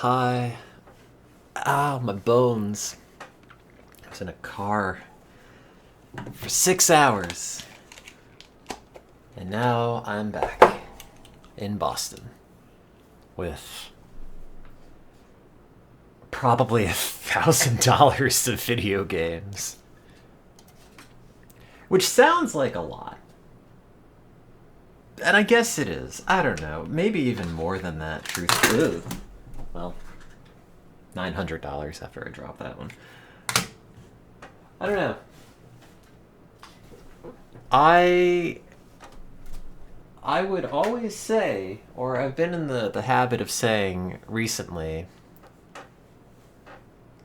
high. Ah, my bones. I was in a car for 6 hours. And now I'm back in Boston with probably $1,000 of video games. Which sounds like a lot. And I guess it is. I don't know. Maybe even more than that, truthfully. Well, $900 after I drop that one. I don't know. I would always say, or I've been in the habit of saying recently,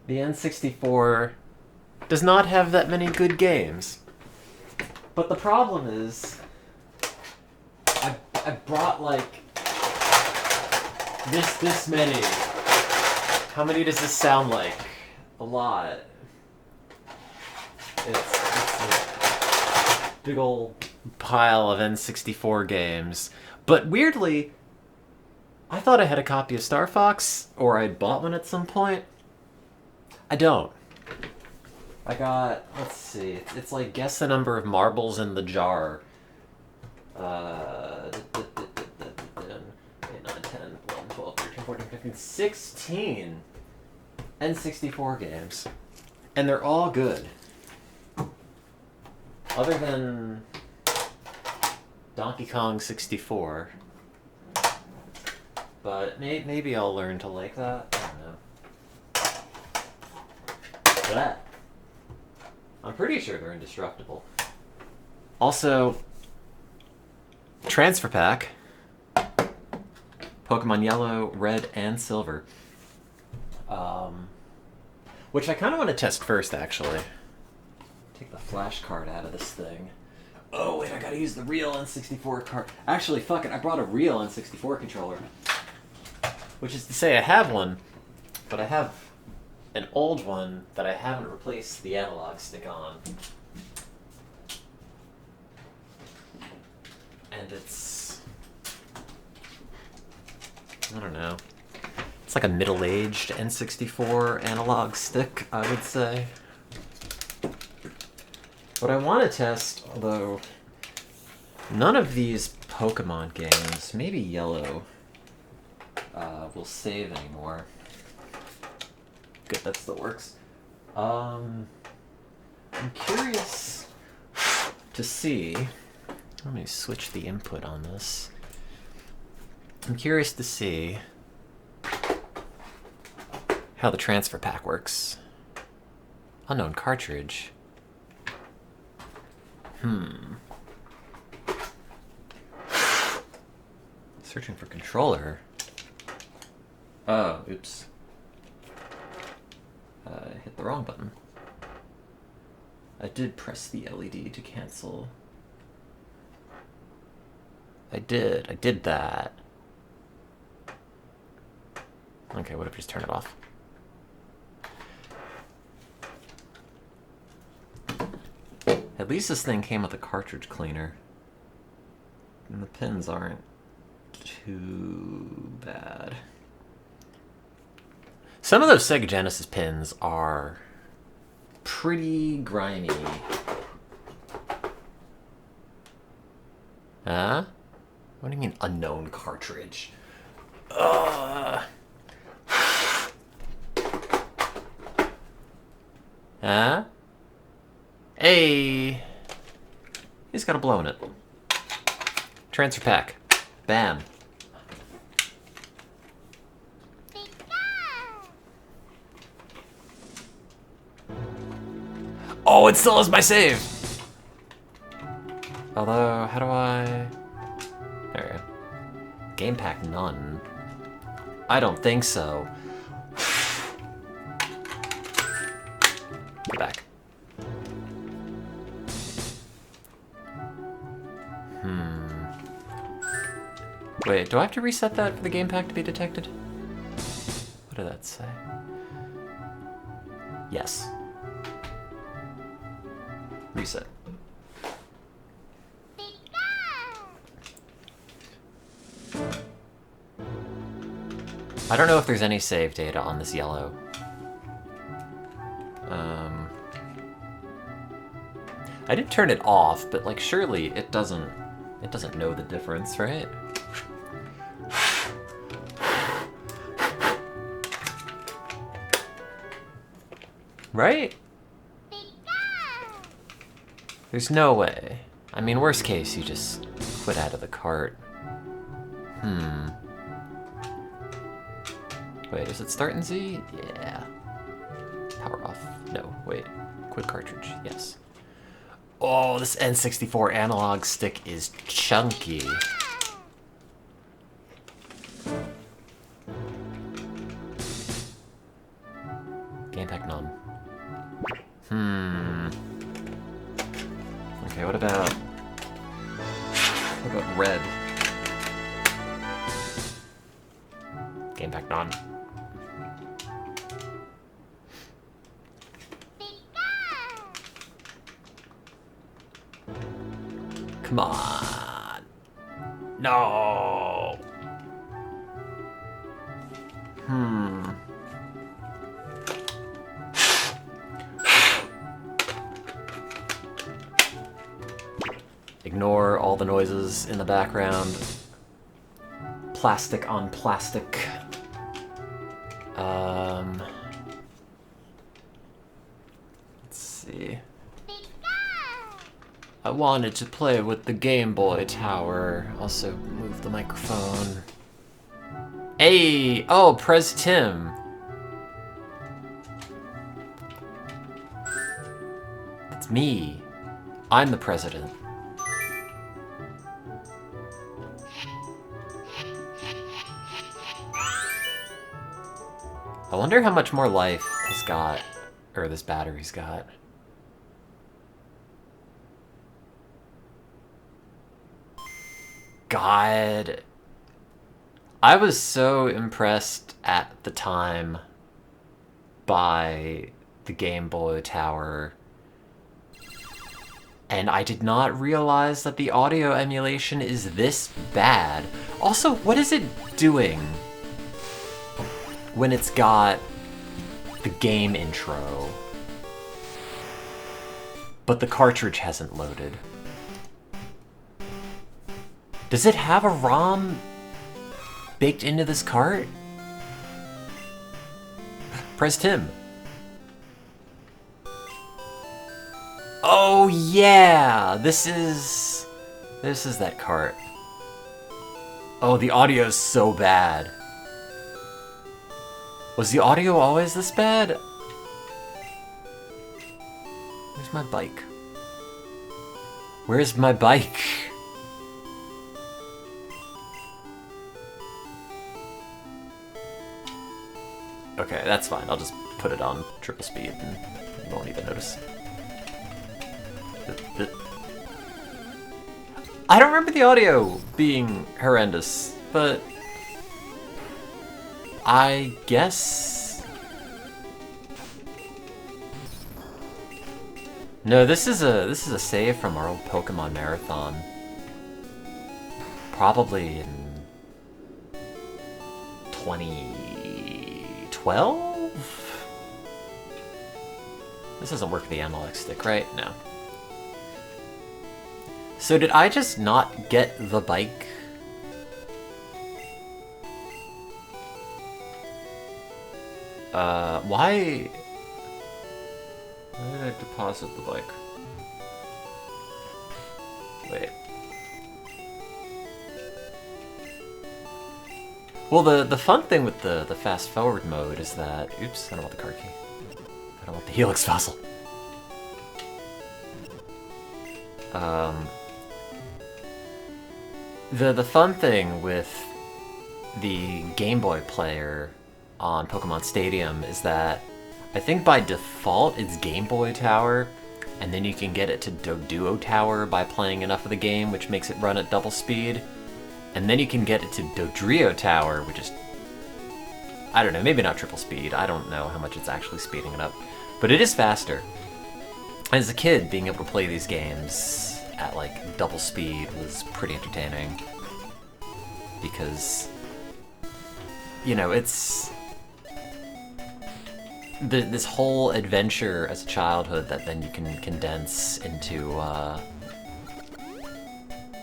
the N64 does not have that many good games. But the problem is, I brought like this many. How many does this sound like? A lot. It's a big old pile of N64 games. But weirdly, I thought I had a copy of Star Fox, or I'd bought one at some point. I don't. I got, let's see, it's like guess the number of marbles in the jar. 8, 9, 10, 11, 12, 13, 14, 15, 16 N64 games. And they're all good. Other than Donkey Kong 64. But maybe I'll learn to like that. I don't know. That. I'm pretty sure they're indestructible. Also, Transfer Pack. Pokemon Yellow, Red, and Silver. Which I kind of want to test first, actually. Take the flash card out of this thing. Oh, wait, I gotta use the real N64 card. Actually, fuck it, I brought a real N64 controller. Which is to say I have one, but I have an old one that I haven't replaced the analog stick on. And it's, I don't know. It's like a middle-aged N64 analog stick, I would say. What I want to test, although none of these Pokemon games, maybe Yellow, will save anymore. Good, that still works. I'm curious to see. Let me switch the input on this. I'm curious to see how the transfer pack works. Unknown cartridge. Searching for controller. Oh, oops. I hit the wrong button. I did press the LED to cancel. I did that. Okay, what if I just turn it off? At least this thing came with a cartridge cleaner. And the pins aren't too bad. Some of those Sega Genesis pins are pretty grimy. Huh? What do you mean unknown cartridge? Huh? Hey! He's got a blow in it. Transfer pack. Bam. Oh, it still has my save! Although, how do I... There we go. Game pack none. I don't think so. Get back. Wait, do I have to reset that for the game pack to be detected? What did that say? Yes. Reset. I don't know if there's any save data on this yellow. I did turn it off, but like surely it doesn't know the difference, right? Right? There's no way. I mean, worst case, you just quit out of the cart. Wait, does it start in Z? Yeah. Power off. No, wait. Quit cartridge. Yes. Oh, this N64 analog stick is chunky. Game pack none. Okay, what about red? Game pack none. Come on. No. Ignore all the noises in the background. Plastic on plastic. Let's see. I wanted to play with the Game Boy Tower. Also, move the microphone. Hey! Oh, Tim. It's me. I'm the president. I wonder how much more life he's got, or this battery's got. God. I was so impressed at the time by the Game Boy Tower, and I did not realize that the audio emulation is this bad. Also, what is it doing when it's got the game intro, but the cartridge hasn't loaded? Does it have a ROM baked into this cart? Tim. Oh yeah, this is that cart. Oh, the audio's so bad. Was the audio always this bad? Where's my bike? Where's my bike? Okay, that's fine. I'll just put it on triple speed and you won't even notice. I don't remember the audio being horrendous, but I guess... No, this is a save from our old Pokemon Marathon. Probably in 2012? This doesn't work with the analog stick, right? No. So did I just not get the bike? Why did I deposit the bike? Wait. Well, the fun thing with the fast forward mode is that... Oops, I don't want the card key. I don't want the Helix fossil. The fun thing with the Game Boy player on Pokemon Stadium is that I think by default it's Game Boy Tower, and then you can get it to Duo Tower by playing enough of the game, which makes it run at double speed. And then you can get it to Dodrio Tower, which is, I don't know, maybe not triple speed. I don't know how much it's actually speeding it up. But it is faster. As a kid, being able to play these games at like double speed was pretty entertaining. Because you know, it's this whole adventure as a childhood that then you can condense into,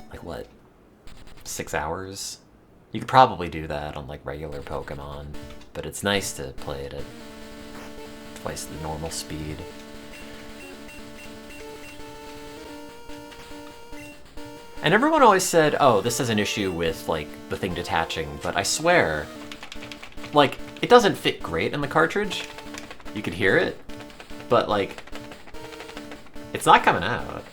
like, what, 6 hours? You could probably do that on, like, regular Pokemon, but it's nice to play it at twice the normal speed. And everyone always said, oh, this has an issue with, like, the thing detaching, but I swear, like, it doesn't fit great in the cartridge. You could hear it, but, like, it's not coming out.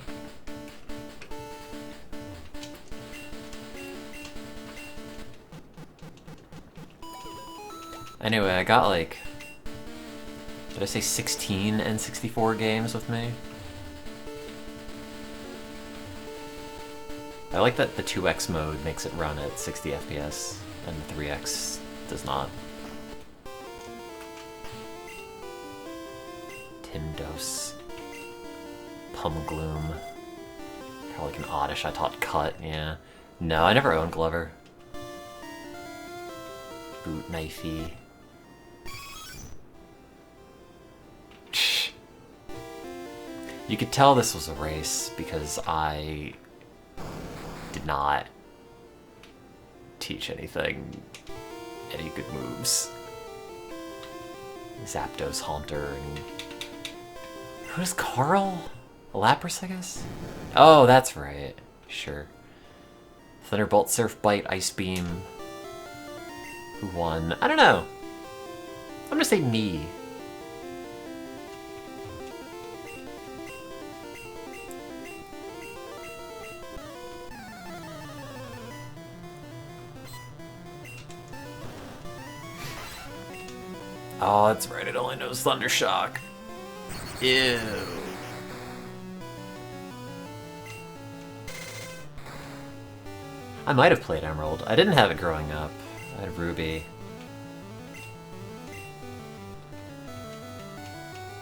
Anyway, I got, like, did I say 16 N64 games with me? I like that the 2x mode makes it run at 60 FPS, and the 3x does not. Timdos. Pumgloom. Probably like an oddish I taught Cut, yeah. No, I never owned Glover. Boot Knifey. You could tell this was a race because I did not teach any good moves. Zapdos, Haunter, and... Who's Carl? Lapras, I guess? Oh, that's right. Sure. Thunderbolt, Surf, Bite, Ice Beam. Who won? I don't know. I'm gonna say me. Oh, that's right, it only knows Thundershock. Ew. I might have played Emerald. I didn't have it growing up. I had Ruby.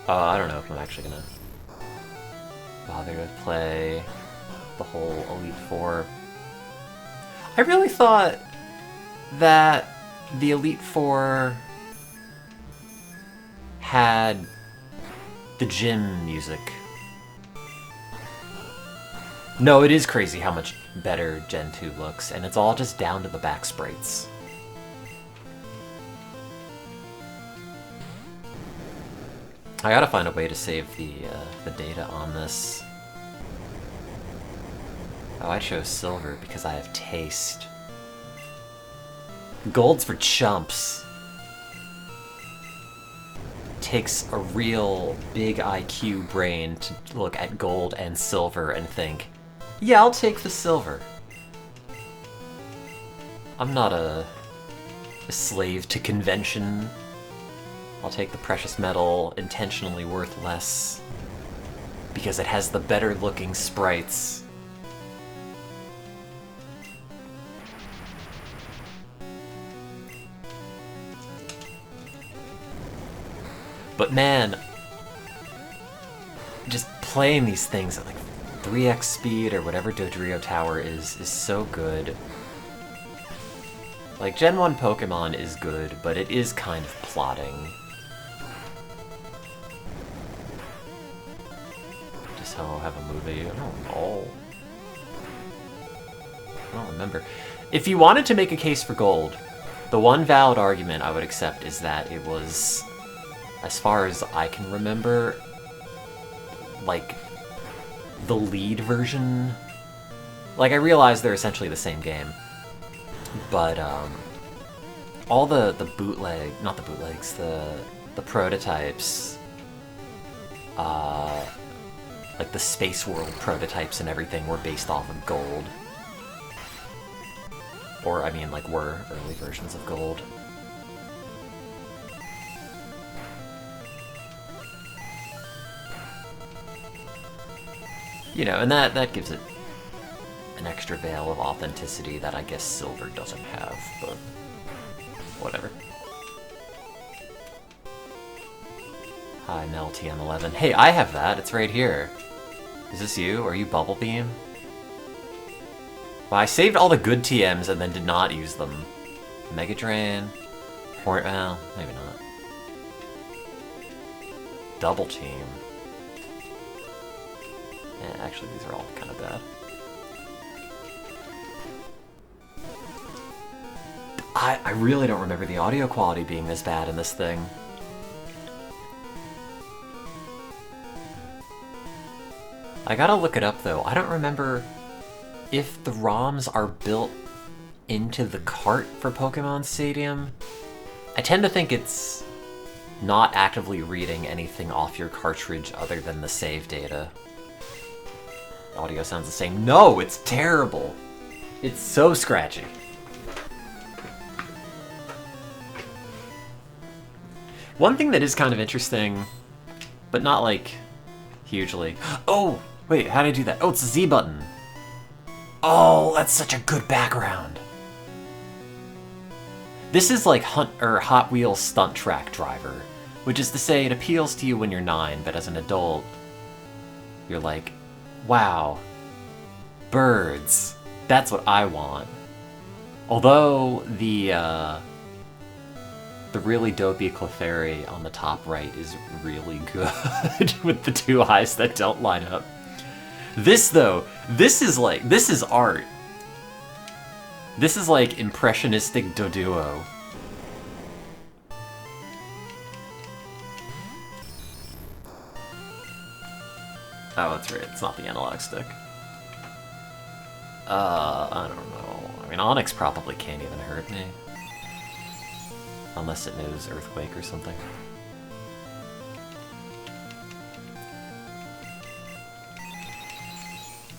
I don't know if I'm actually gonna bother to play the whole Elite Four. I really thought that the Elite Four had the gym music. No, it is crazy how much better Gen 2 looks, and it's all just down to the back sprites. I gotta find a way to save the data on this. Oh, I chose silver because I have taste. Gold's for chumps. Takes a real big IQ brain to look at gold and silver and think, yeah, I'll take the silver. I'm not a slave to convention. I'll take the precious metal intentionally worth less because it has the better looking sprites. But man, just playing these things at like 3x speed or whatever Dodrio Tower is so good. Like, Gen 1 Pokemon is good, but it is kind of plotting. Does Ho have a movie? I don't know. I don't remember. If you wanted to make a case for Gold, the one valid argument I would accept is that it was, as far as I can remember, like, the lead version. Like, I realize they're essentially the same game, but all the bootleg, not the bootlegs, the prototypes, like the Space World prototypes and everything were based off of Gold. Or, I mean, like, were early versions of Gold. You know, and that gives it an extra veil of authenticity that I guess Silver doesn't have, but whatever. Hi, Mel TM11. Hey, I have that. It's right here. Is this you? Are you Bubble Beam? Well, I saved all the good TMs and then did not use them. Mega Drain. Well, maybe not. Double team. Yeah, actually, these are all kind of bad. I really don't remember the audio quality being this bad in this thing. I gotta look it up though. I don't remember if the ROMs are built into the cart for Pokemon Stadium. I tend to think it's not actively reading anything off your cartridge other than the save data. Audio sounds the same. No, it's terrible. It's so scratchy. One thing that is kind of interesting, but not like hugely. Oh, wait, how did I do that? Oh, it's the Z button. Oh, that's such a good background. This is like Hot Wheels Stunt Track Driver, which is to say it appeals to you when you're 9, but as an adult, you're like, wow, birds, that's what I want. Although the really dopey Clefairy on the top right is really good with the two eyes that don't line up. This though, this is art. This is like impressionistic Doduo. Oh, that's right, it's not the analog stick. I don't know. I mean, Onyx probably can't even hurt me. Unless it knows Earthquake or something.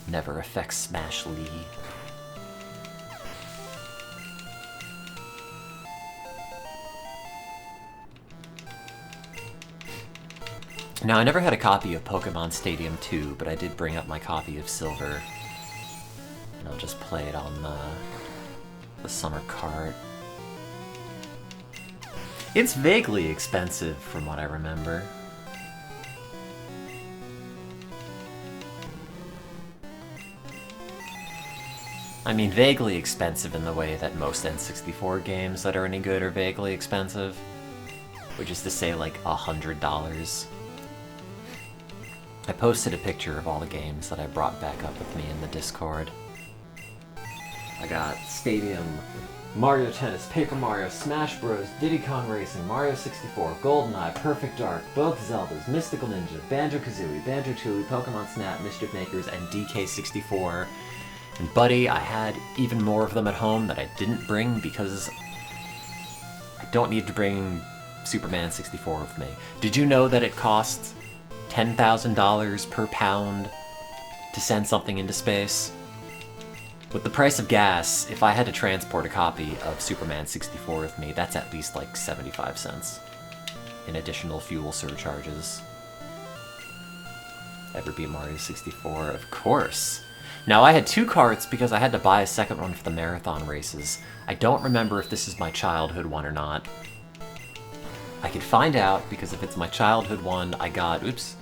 Never affects Smash Lee. Now, I never had a copy of Pokemon Stadium 2, but I did bring up my copy of Silver. And I'll just play it on the summer cart. It's vaguely expensive, from what I remember. I mean, vaguely expensive in the way that most N64 games that are any good are vaguely expensive. Which is to say, like, $100. I posted a picture of all the games that I brought back up with me in the Discord. I got Stadium, Mario Tennis, Paper Mario, Smash Bros, Diddy Kong Racing, Mario 64, GoldenEye, Perfect Dark, both Zeldas, Mystical Ninja, Banjo-Kazooie, Banjo-Tooie, Pokemon Snap, Mischief Makers, and DK64. And buddy, I had even more of them at home that I didn't bring because I don't need to bring Superman 64 with me. Did you know that it costs $10,000 per pound to send something into space? With the price of gas, if I had to transport a copy of Superman 64 with me, that's at least like 75 cents in additional fuel surcharges. Ever beat Mario 64? Of course. Now, I had 2 carts because I had to buy a second one for the marathon races. I don't remember if this is my childhood one or not. I could find out, because if it's my childhood one, I got... Oops.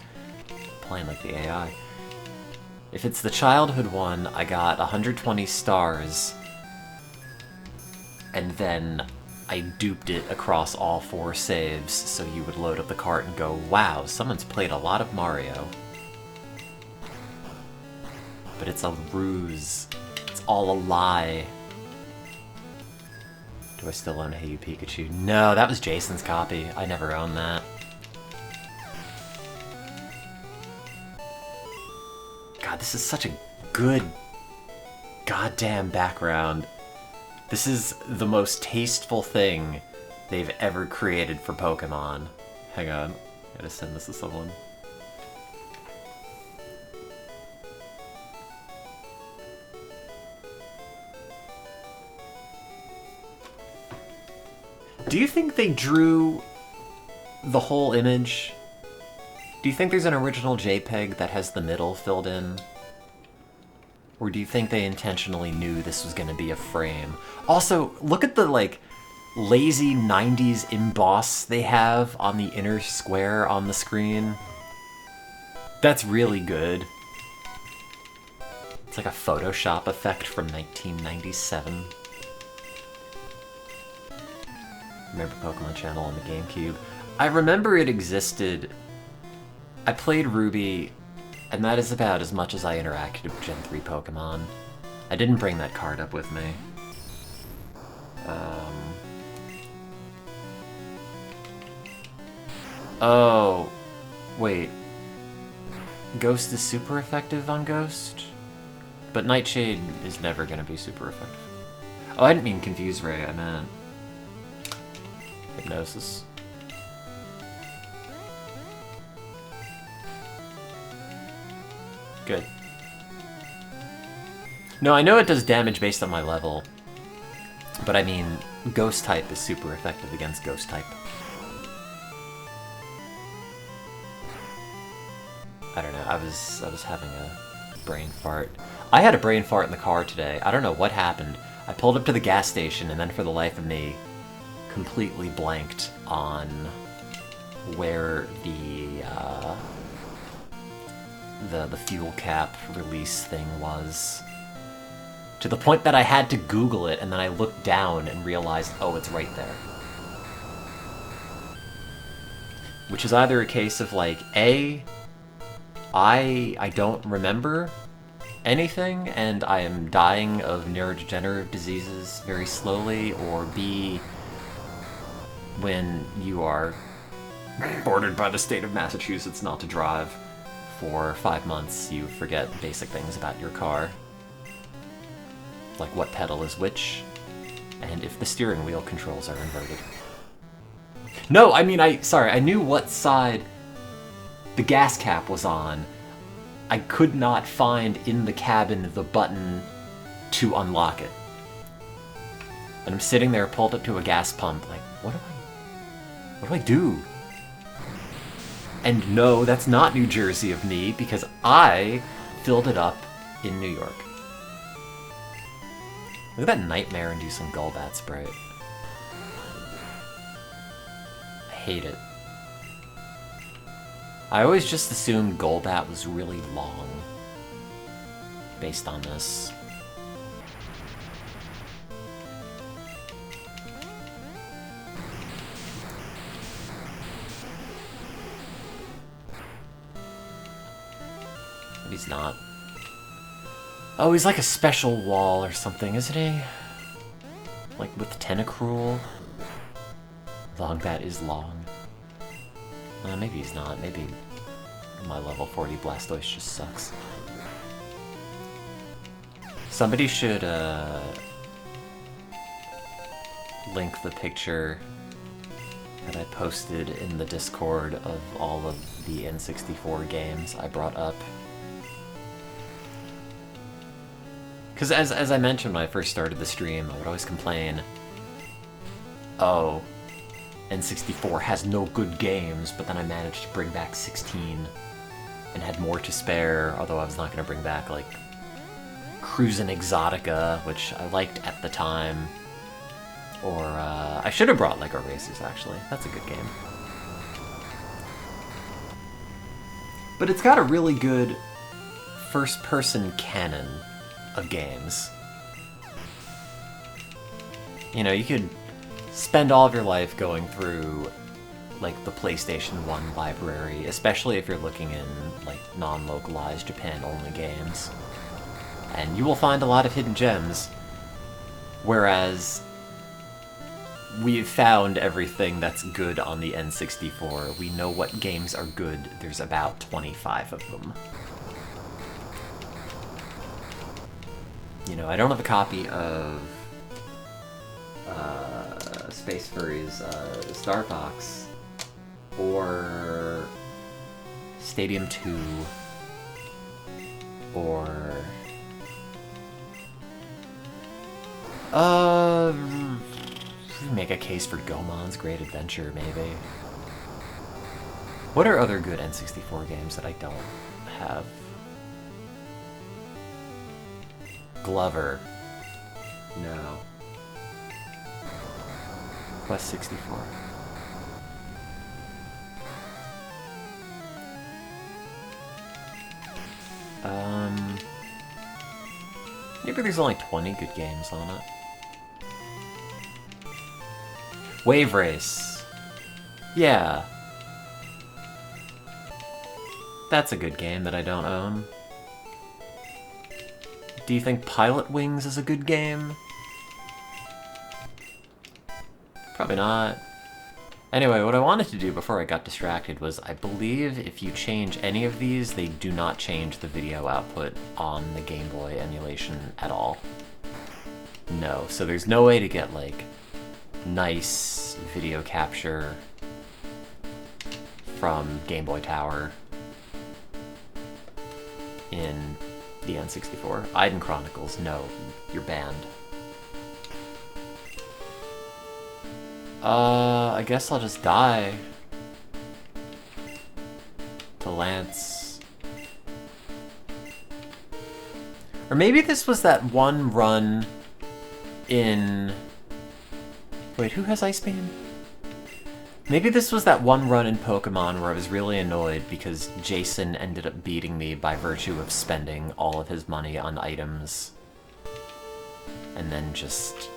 Playing like the AI. If it's the childhood one, I got 120 stars. And then I duped it across all 4 saves, so you would load up the cart and go, wow, someone's played a lot of Mario. But it's a ruse. It's all a lie. Do I still own Hey You Pikachu? No, that was Jason's copy. I never owned that. God, this is such a good goddamn background. This is the most tasteful thing they've ever created for Pokemon. Hang on, I gotta send this to someone. Do you think they drew the whole image? Do you think there's an original JPEG that has the middle filled in? Or do you think they intentionally knew this was going to be a frame? Also, look at the, like, lazy 90s emboss they have on the inner square on the screen. That's really good. It's like a Photoshop effect from 1997. Remember Pokemon Channel on the GameCube. I remember it existed. I played Ruby, and that is about as much as I interacted with Gen 3 Pokemon. I didn't bring that card up with me. Oh, wait. Ghost is super effective on Ghost? But Nightshade is never going to be super effective. Oh, I didn't mean Confuse Ray, I meant Hypnosis. Good. No, I know it does damage based on my level, but I mean, Ghost type is super effective against Ghost type. I don't know, I was having a brain fart. I had a brain fart in the car today. I don't know what happened. I pulled up to the gas station and then for the life of me, completely blanked on where the fuel cap release thing was. To the point that I had to Google it, and then I looked down and realized, oh, it's right there. Which is either a case of, like, A, I don't remember anything, and I am dying of neurodegenerative diseases very slowly, or B, when you are bordered by the state of Massachusetts not to drive for 5 months, you forget basic things about your car. Like what pedal is which, and if the steering wheel controls are inverted. No, I mean, I knew what side the gas cap was on. I could not find in the cabin the button to unlock it. And I'm sitting there pulled up to a gas pump, like, what do I do? And no, that's not New Jersey of me, because I filled it up in New York. Look at that nightmare-inducing Golbat sprite. I hate it. I always just assumed Golbat was really long, based on this. But he's not. Oh, he's like a special wall or something, isn't he? Like with Tentacruel? Longbat is long. Maybe he's not. Maybe my level 40 Blastoise just sucks. Somebody should link the picture that I posted in the Discord of all of the N64 games I brought up. Because as I mentioned when I first started the stream, I would always complain, oh, N64 has no good games, but then I managed to bring back 16 and had more to spare, although I was not going to bring back, like, Cruisin' Exotica, which I liked at the time, or, I should have brought Lego Racers, actually. That's a good game. But it's got a really good first-person canon of games. You know, you could spend all of your life going through, like, the PlayStation 1 library, especially if you're looking in, like, non-localized Japan-only games. And you will find a lot of hidden gems, whereas we've found everything that's good on the N64. We know what games are good. There's about 25 of them. You know, I don't have a copy of Space Furry's Star Fox or Stadium 2 or make a case for Goemon's Great Adventure, maybe. What are other good N64 games that I don't have? Glover. No. Quest 64. Maybe there's only 20 good games on it. Wave Race. Yeah. That's a good game that I don't own. Do you think Pilot Wings is a good game? Probably not. Anyway, what I wanted to do before I got distracted was, I believe if you change any of these, they do not change the video output on the Game Boy emulation at all. No, so there's no way to get, like, nice video capture from Game Boy Tower in the N64. Iden Chronicles, no, you're banned. I guess I'll just die to Lance. Or maybe this was that one run in... Wait, who has Ice Beam? Maybe this was that one run in Pokemon where I was really annoyed because Jason ended up beating me by virtue of spending all of his money on items. And then just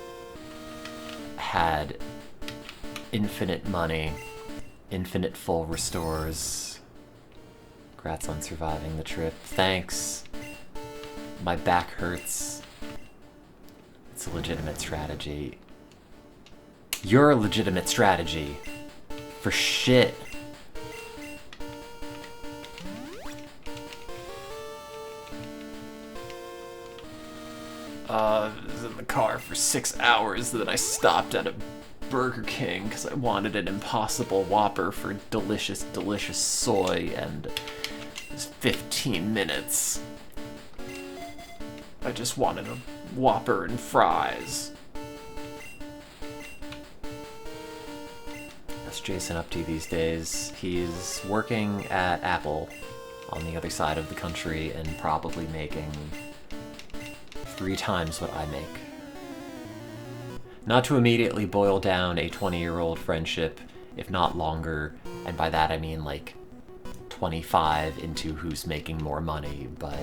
had infinite money, infinite full restores. Congrats on surviving the trip. Thanks. My back hurts. It's a legitimate strategy. You're a legitimate strategy. For shit. I was in the car for 6 hours, then I stopped at a Burger King because I wanted an Impossible Whopper for delicious, delicious soy, and it was 15 minutes. I just wanted a Whopper and fries. What's Jason up to these days? He's working at Apple on the other side of the country and probably making 3 times what I make. Not to immediately boil down a 20-year-old friendship, if not longer, and by that I mean like 25 into who's making more money, but...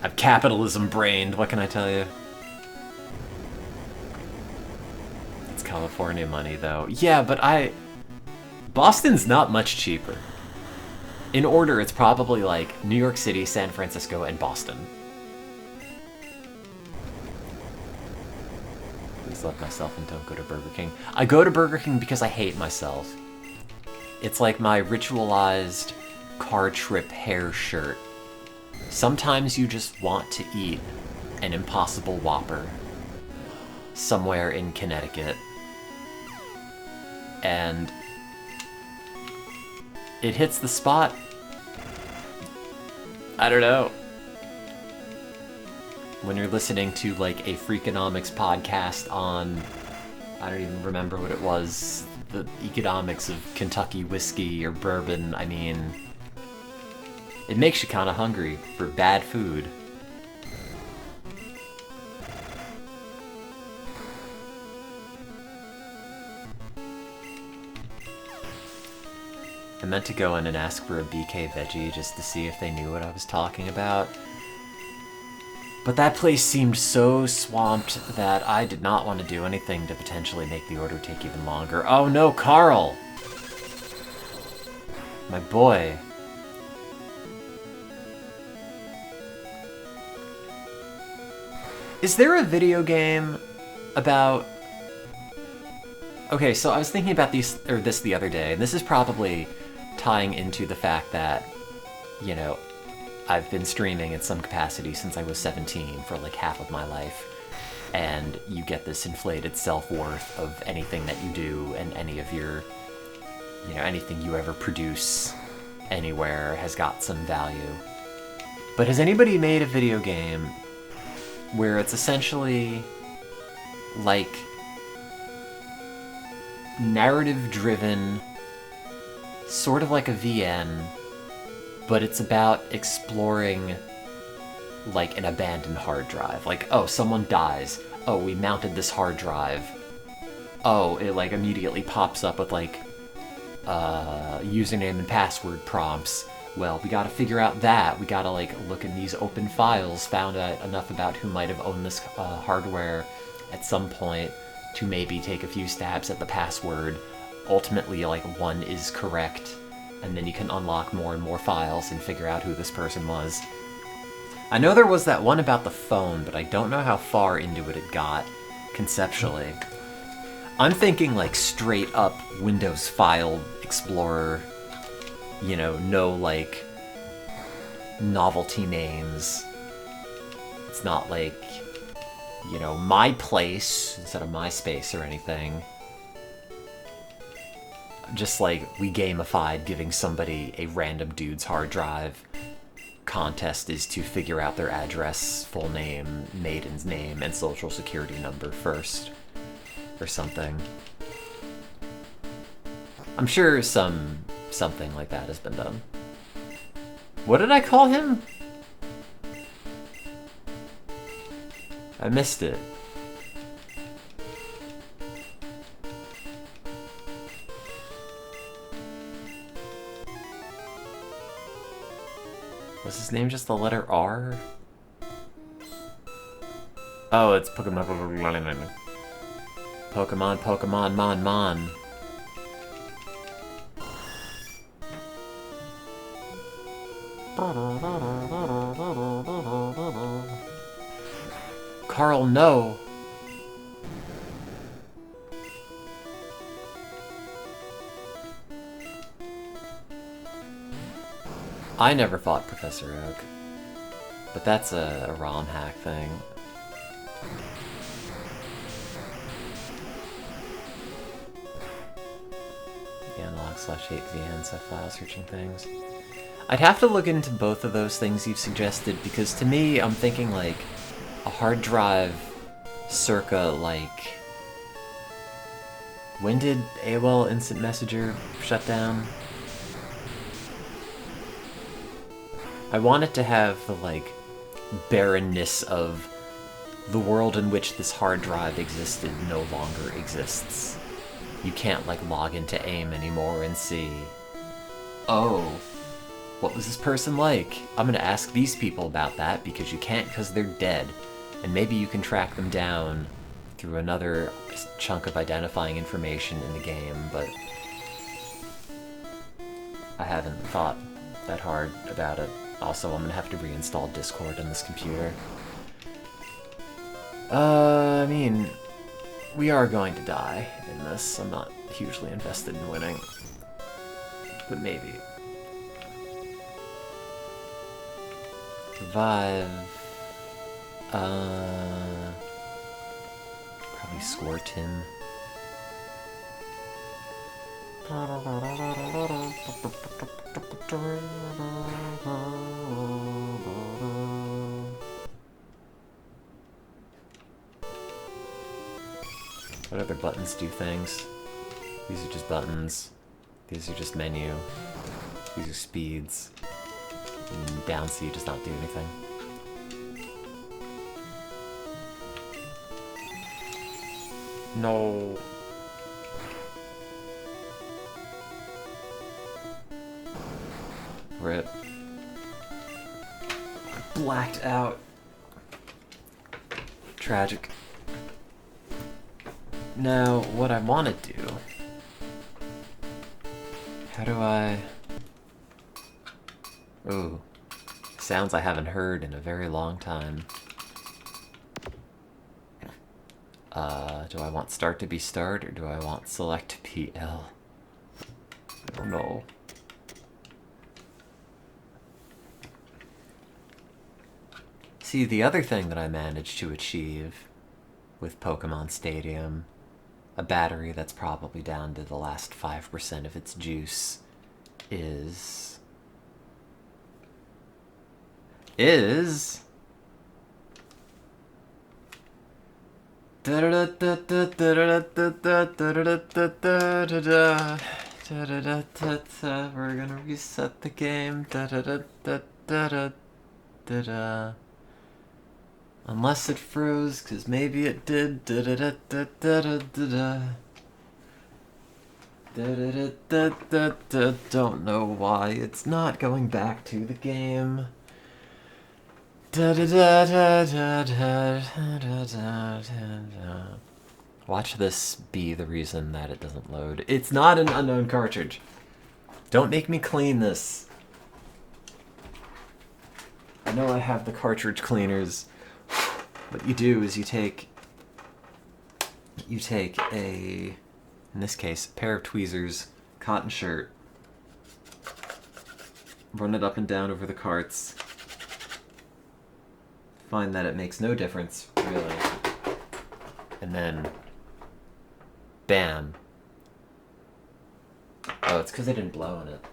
I've capitalism brained, what can I tell you? It's California money, though. Yeah, but Boston's not much cheaper. In order, it's probably like New York City, San Francisco, and Boston. Please love myself and don't go to Burger King. I go to Burger King because I hate myself. It's like my ritualized car trip hair shirt. Sometimes you just want to eat an Impossible Whopper somewhere in Connecticut. And it hits the spot. I don't know. When you're listening to like a Freakonomics podcast on, I don't even remember what it was, the economics of Kentucky whiskey or bourbon, I mean, it makes you kind of hungry for bad food. I meant to go in and ask for a BK veggie just to see if they knew what I was talking about. But that place seemed so swamped that I did not want to do anything to potentially make the order take even longer. Oh no, Carl! My boy. Is there a video game about... Okay, so I was thinking about this the other day, and this is probably tying into the fact that, you know, I've been streaming in some capacity since I was 17 for like half of my life, and you get this inflated self-worth of anything that you do and any of your, you know, anything you ever produce anywhere has got some value. But has anybody made a video game where it's essentially like narrative-driven, sort of like a VN, but it's about exploring like an abandoned hard drive. Like, oh, someone dies. Oh, we mounted this hard drive. Oh, it like immediately pops up with like username and password prompts. Well, we gotta figure out that. We gotta, like, look in these open files, found out enough about who might have owned this hardware at some point to maybe take a few stabs at the password. Ultimately, like, one is correct, and then you can unlock more and more files and figure out who this person was. I know there was that one about the phone, but I don't know how far into it got, conceptually. I'm thinking, like, straight up Windows File Explorer, you know, no, like, novelty names. It's not like, you know, My Place instead of MySpace or anything. Just like we gamified giving somebody a random dude's hard drive. Contest is to figure out their address, full name, maiden's name, and social security number first. Or something. I'm sure something like that has been done. What did I call him? I missed it. Was his name just the letter R? Oh, it's Pokemon. Pokemon, Mon. Carl, no. I never fought Professor Oak, but that's a ROM hack thing. Analog/8vn set file searching things. I'd have to look into both of those things you've suggested, because to me, I'm thinking like a hard drive circa like... When did AOL Instant Messenger shut down? I want it to have the, like, barrenness of the world in which this hard drive existed no longer exists. You can't, like, log into AIM anymore and see, oh, what was this person like? I'm gonna ask these people about that, because you can't because they're dead. And maybe you can track them down through another chunk of identifying information in the game, but I haven't thought that hard about it. Also, I'm gonna have to reinstall Discord on this computer. I mean, we are going to die in this. I'm not hugely invested in winning. But maybe. Survive. Probably StereotoneTim. What other buttons do things? These are just buttons. These are just menu. These are speeds. And down C does not do anything. No. Rip. Blacked out. Tragic. Now, what I want to do... How do I... Ooh. Sounds I haven't heard in a very long time. Do I want start to be start, or do I want select to be L? I don't know. See, the other thing that I managed to achieve with Pokemon Stadium, a battery that's probably down to the last 5% of its juice, is... We're gonna reset the game. Unless it froze, because maybe it did. Don't know why it's not going back to the game. Watch this be the reason that it doesn't load. It's not an unknown cartridge. Don't make me clean this. I know I have the cartridge cleaners. What you do is you take a, in this case, a pair of tweezers, cotton shirt, run it up and down over the carts, find that it makes no difference, really, and then, bam. Oh, it's because I didn't blow on it.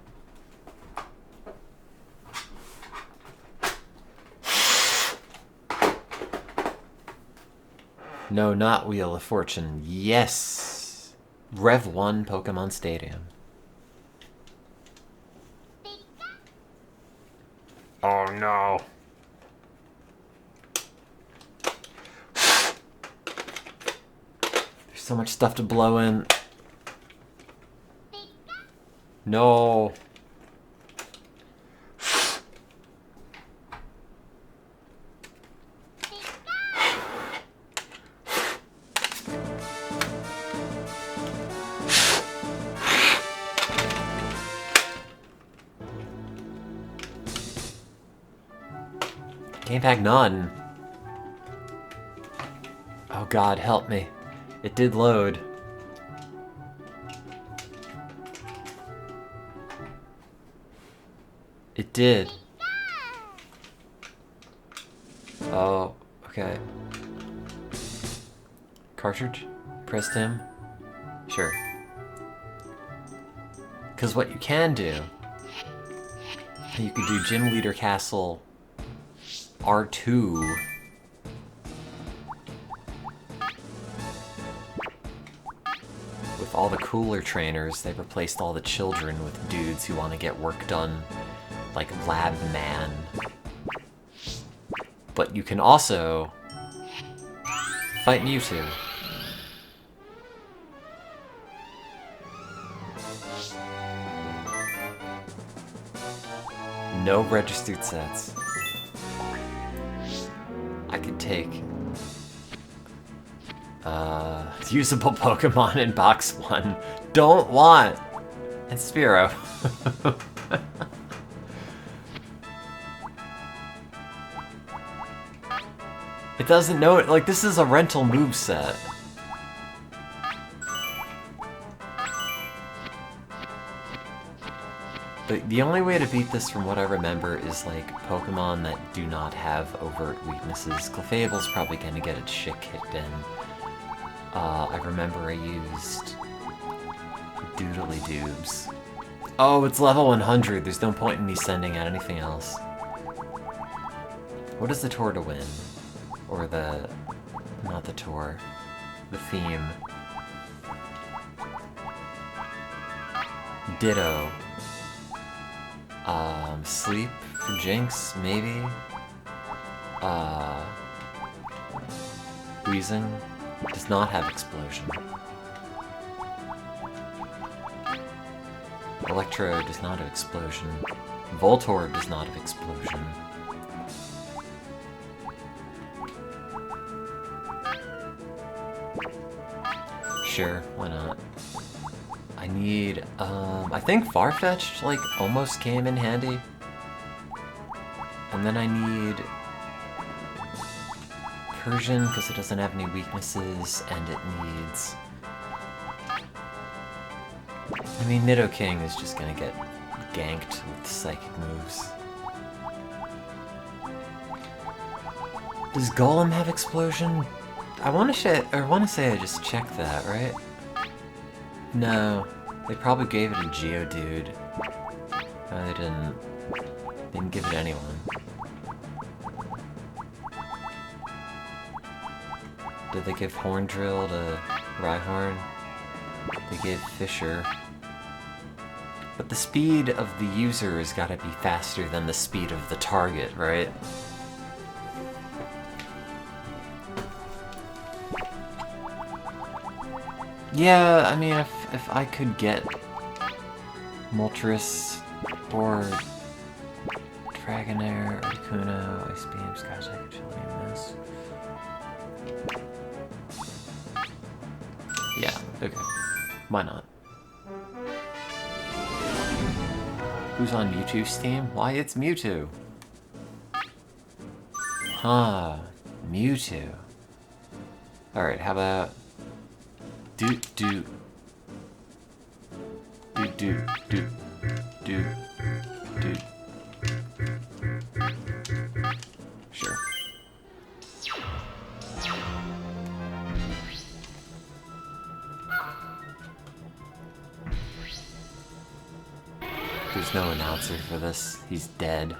No, not Wheel of Fortune. Yes! Rev 1 Pokemon Stadium. Oh no. There's so much stuff to blow in. No. Game pack none. Oh god, help me. It did load. It did. Oh, okay. Cartridge? Press Tim? Sure. Because what you can do, you could do Gym Leader Castle R2. With all the cooler trainers, they replaced all the children with dudes who want to get work done, like Lab Man. But you can also fight Mewtwo. No registered sets. I could take usable Pokemon in box 1. Don't want. And Spearow. It doesn't know it. Like, this is a rental moveset. The only way to beat this, from what I remember, is like Pokemon that do not have overt weaknesses. Clefable's probably gonna get its shit kicked in. I remember I used Doodly Doobs. Oh, it's level 100. There's no point in me sending out anything else. What is the tour to win? Or the... not the tour. The theme. Ditto. Sleep for Jinx, maybe? Wheezing does not have Explosion. Electro does not have Explosion. Voltorb does not have Explosion. Sure, why not? I need, I think Farfetch'd, like, almost came in handy. And then I need Persian, because it doesn't have any weaknesses, and it needs... I mean, Nidoking is just gonna get ganked with psychic moves. Does Golem have Explosion? I want to say I just checked that, right? No, they probably gave it a Geodude. No, they didn't. They didn't give it anyone. Did they give Horndrill to Rhyhorn? They gave Fisher. But the speed of the user has got to be faster than the speed of the target, right? Yeah, I mean, if I could get Moltres or Dragonair or Kuno, Ice Beam, Sky Attack, Chili, and Miss. Yeah, okay. Why not? Who's on Mewtwo's team? Why, it's Mewtwo. Huh, Mewtwo. Alright, how about... Doot doot. Doot doot doot. Doot doot. Sure. There's no announcer for this. He's dead.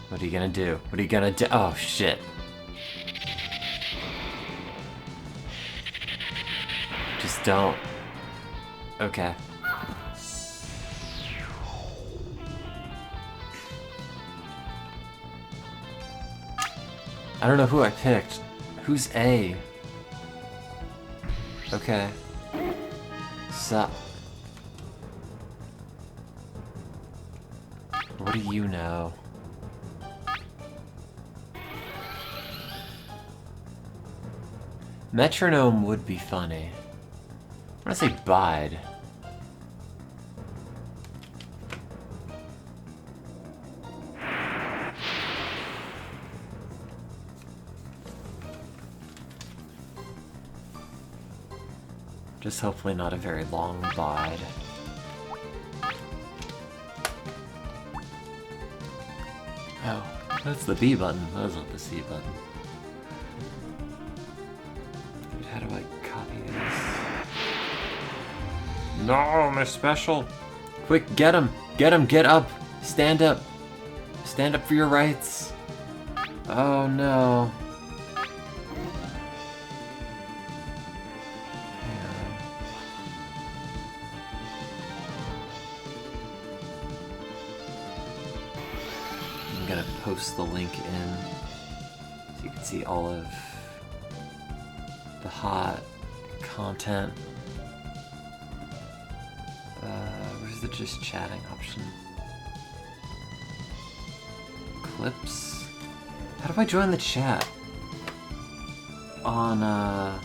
What are you gonna do? What are you gonna do? Oh, shit. Just don't. Okay. I don't know who I picked. Who's A? Okay. Sup. What do you know? Metronome would be funny. I'm gonna say Bide. Just hopefully not a very long Bide. Oh, that's the B button. That was not the C button. Wait, how do I copy this? No, my special. Quick, get him! Get him! Get up! Stand up! Stand up for your rights! Oh no. I'm gonna post the link in so you can see all of the hot content. Where's the just chatting option? Clips? How do I join the chat? On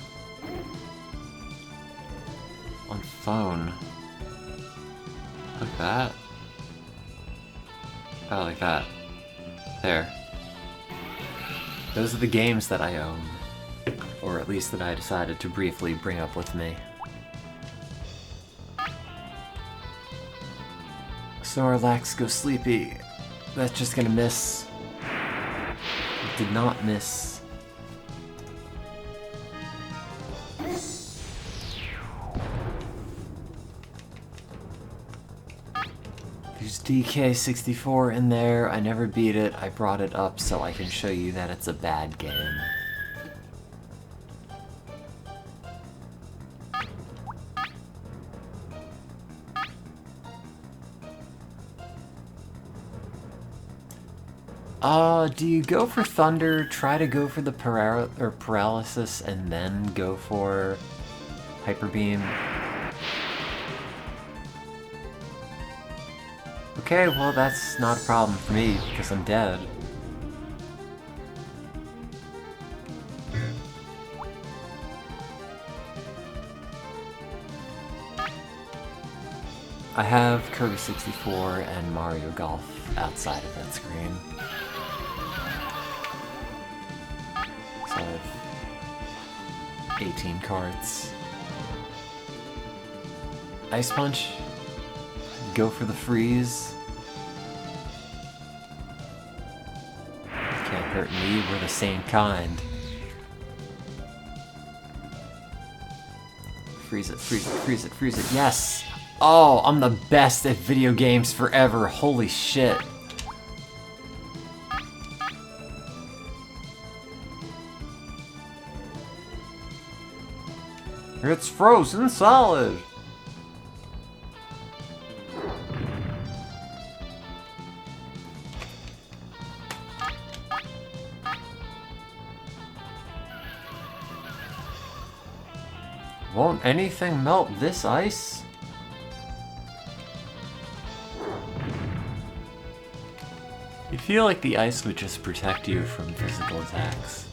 phone. Like that? Oh, like that. There. Those are the games that I own. Or at least that I decided to briefly bring up with me. Snorlax, go sleepy. That's just gonna miss. It did not miss. There's DK64 in there. I never beat it. I brought it up so I can show you that it's a bad game. Do you go for Thunder, try to go for the Paralysis, and then go for Hyper Beam? Okay, well that's not a problem for me, because I'm dead. I have Kirby 64 and Mario Golf outside of that screen. So I have 18 cards. Ice Punch. Go for the freeze. You can't hurt me, we're the same kind. Freeze it, freeze it, freeze it, freeze it, yes! Oh, I'm the best at video games forever, holy shit. It's frozen solid! Won't anything melt this ice? You feel like the ice would just protect you from physical attacks.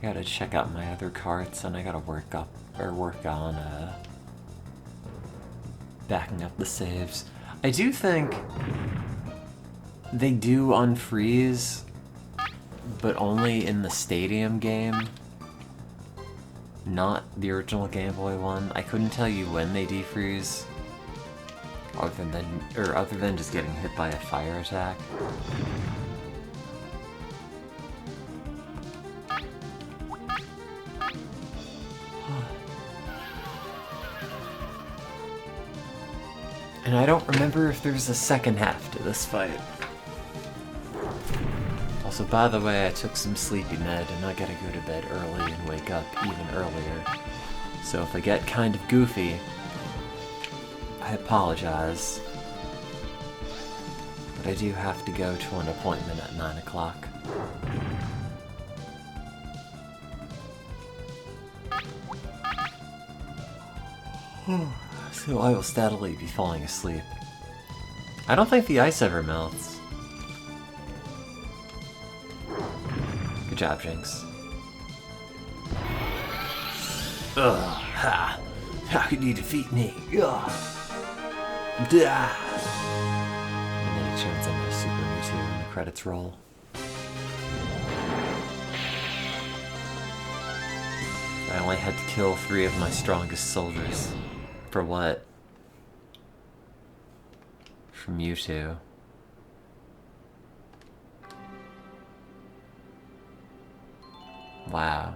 I gotta check out my other carts, and I gotta work on backing up the saves. I do think they do unfreeze, but only in the Stadium game, not the original Game Boy one. I couldn't tell you when they defreeze, other than just getting hit by a fire attack. And I don't remember if there's a second half to this fight. Also, by the way, I took some sleepy med and I gotta go to bed early and wake up even earlier. So if I get kind of goofy, I apologize. But I do have to go to an appointment at 9 o'clock. So I will steadily be falling asleep. I don't think the ice ever melts. Good job, Jinx. Ugh, ha! How could you defeat me? Ugh. Dah. And then he turns into Super Mewtwo and the credits roll. I only had to kill 3 of my strongest soldiers. For what? For Mewtwo. Wow.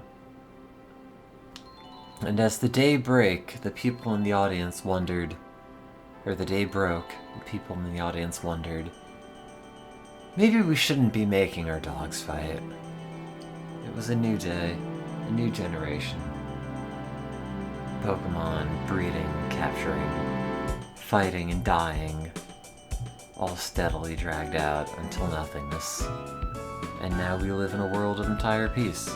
And as the day broke, the people in the audience wondered, maybe we shouldn't be making our dogs fight. It was a new day, a new generation. Pokemon breeding, capturing, fighting, and dying, all steadily dragged out until nothingness. And now we live in a world of entire peace.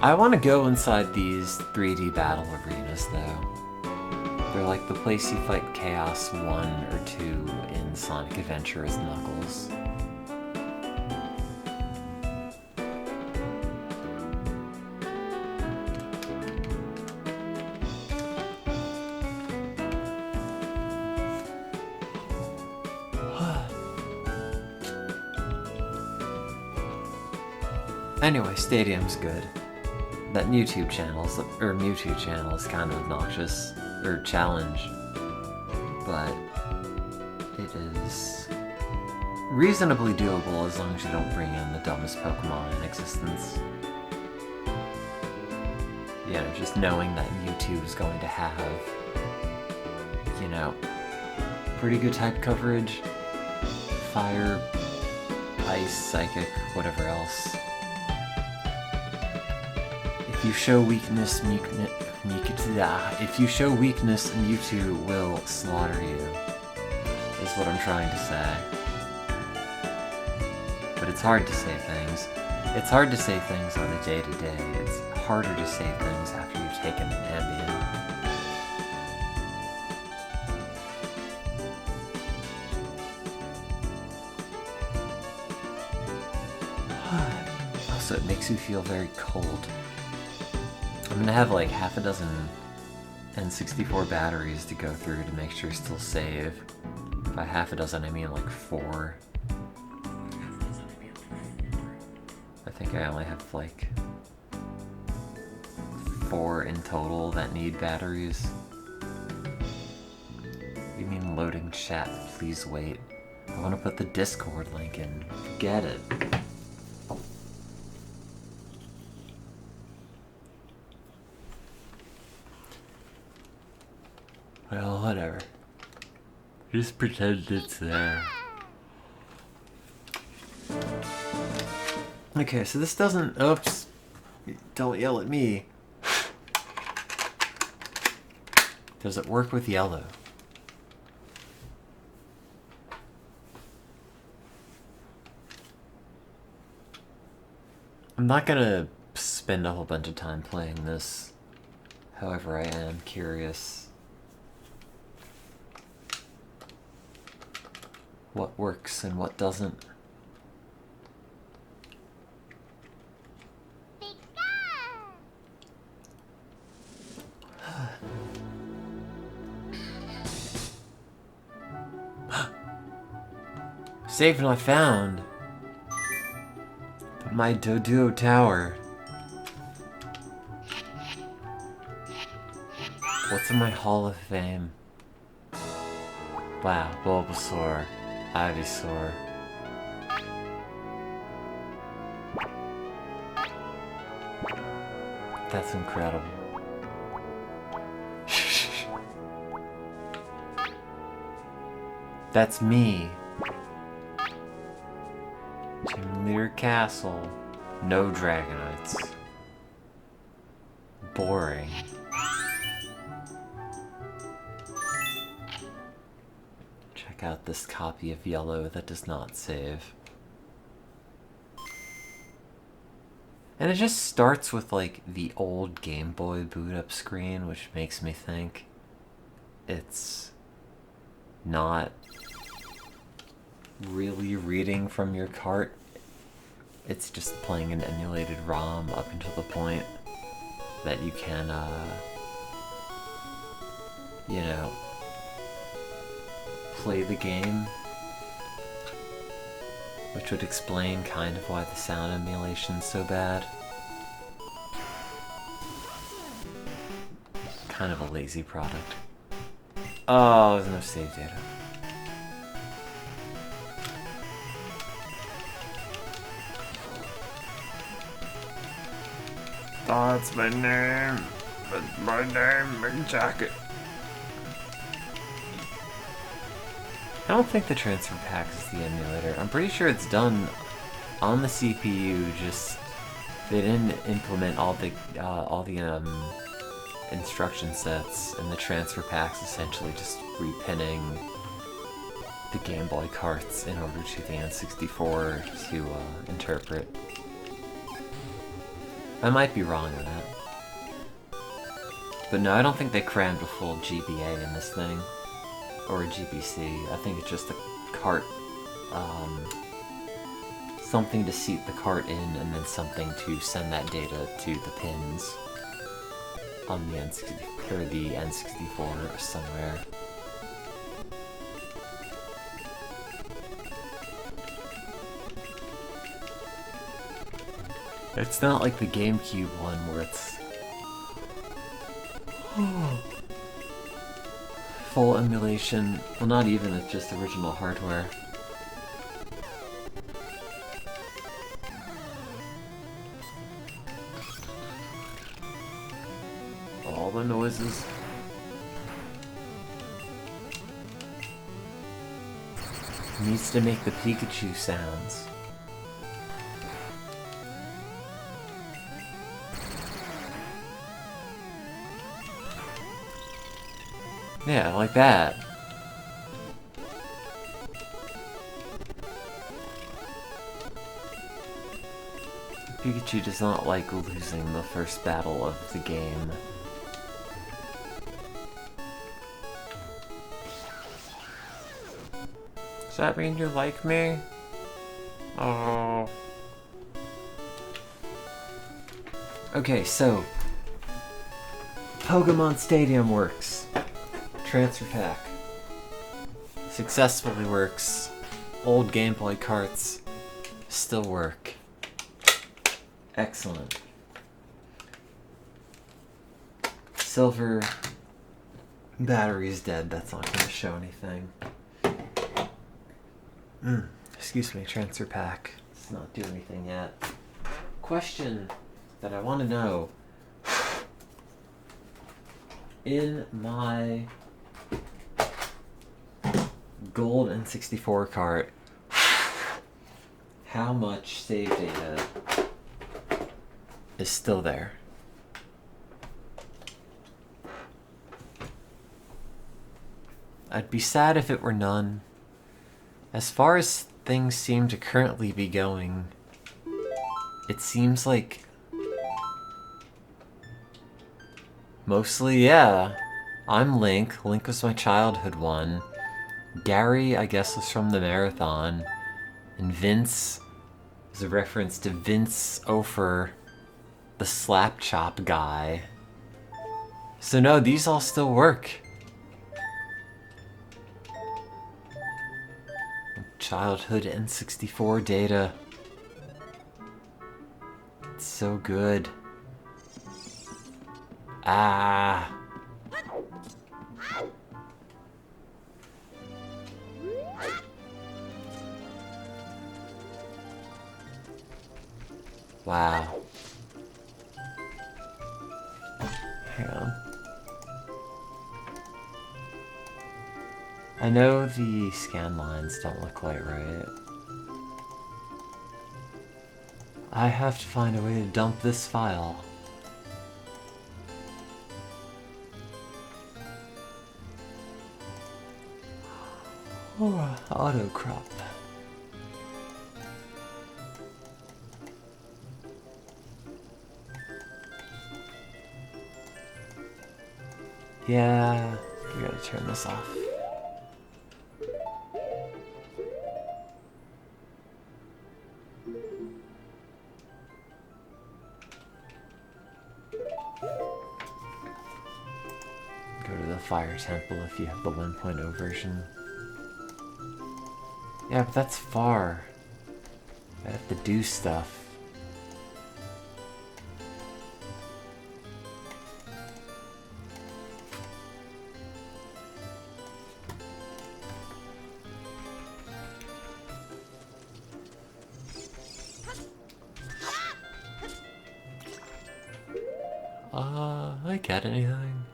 I want to go inside these 3D battle arenas, though. They're like the place you fight Chaos 1 or 2 in Sonic Adventure as Knuckles. Anyway, Stadium's good. That Mewtwo channel is kind of obnoxious, or challenge, but it is reasonably doable as long as you don't bring in the dumbest Pokemon in existence. You know, just knowing that Mewtwo is going to have, you know, pretty good type coverage, fire, ice, psychic, whatever else. If you show weakness, Mewtwo will slaughter you, is what I'm trying to say. But it's hard to say things. It's hard to say things on a day-to-day. It's harder to say things after you've taken an Ambien. Also, it makes you feel very cold. I'm gonna have like half a dozen N64 batteries to go through to make sure still save. By half a dozen, I mean like 4. I think I only have like 4 in total that need batteries. What do you mean loading chat? Please wait. I want to put the Discord link in. Get it. Well, whatever. Just pretend it's there. Okay, so this doesn't... Oops. Don't yell at me. Does it work with yellow? I'm not gonna spend a whole bunch of time playing this. However, I am curious what works and what doesn't. Saved and I found. But my Doduo Tower. What's in my Hall of Fame? Wow, Bulbasaur, Ivysaur. That's incredible. That's me. Gym Leader Castle. No Dragonites. Boring. Check out this copy of Yellow that does not save. And it just starts with like the old Game Boy boot up screen, which makes me think it's not really reading from your cart. It's just playing an emulated ROM up until the point that you can, you know, play the game. Which would explain kind of why the sound emulation's so bad. Kind of a lazy product. Oh, there's no save data. That's my name. That's my name, big jacket. I don't think the transfer pack is the emulator. I'm pretty sure it's done on the CPU. Just they didn't implement all the instruction sets, and the transfer pack's essentially just repinning the Game Boy carts in order to the N64 to interpret. I might be wrong on that. But no, I don't think they crammed a full GBA in this thing. Or a GBC. I think it's just the cart, something to seat the cart in, and then something to send that data to the pins on the N64 or the N64 or somewhere. It's not like the GameCube one where it's full emulation. Well, not even, it's just original hardware. All the noises. Needs to make the Pikachu sounds. Yeah, like that. Pikachu does not like losing the first battle of the game. Does that mean you like me? Oh. Okay, so Pokemon Stadium works. Transfer pack successfully works. Old Game Boy carts still work. Excellent. Silver battery's dead. That's not going to show anything. Excuse me, transfer pack. It's not doing anything yet. Question that I want to know. In my gold N64 cart, how much save data is still there. I'd be sad if it were none. As far as things seem to currently be going, it seems like mostly, yeah. I'm Link. Link was my childhood one. Gary, I guess, was from the marathon. And Vince is a reference to Vince Ofer, the slap chop guy. So no, these all still work. Childhood N64 data. It's so good. Ah. Wow. Hang on. I know the scan lines don't look quite right. I have to find a way to dump this file. Oh, auto crop. Yeah, we gotta turn this off. Go to the fire temple if you have the 1.0 version. Yeah, but that's far. I have to do stuff. I get anything?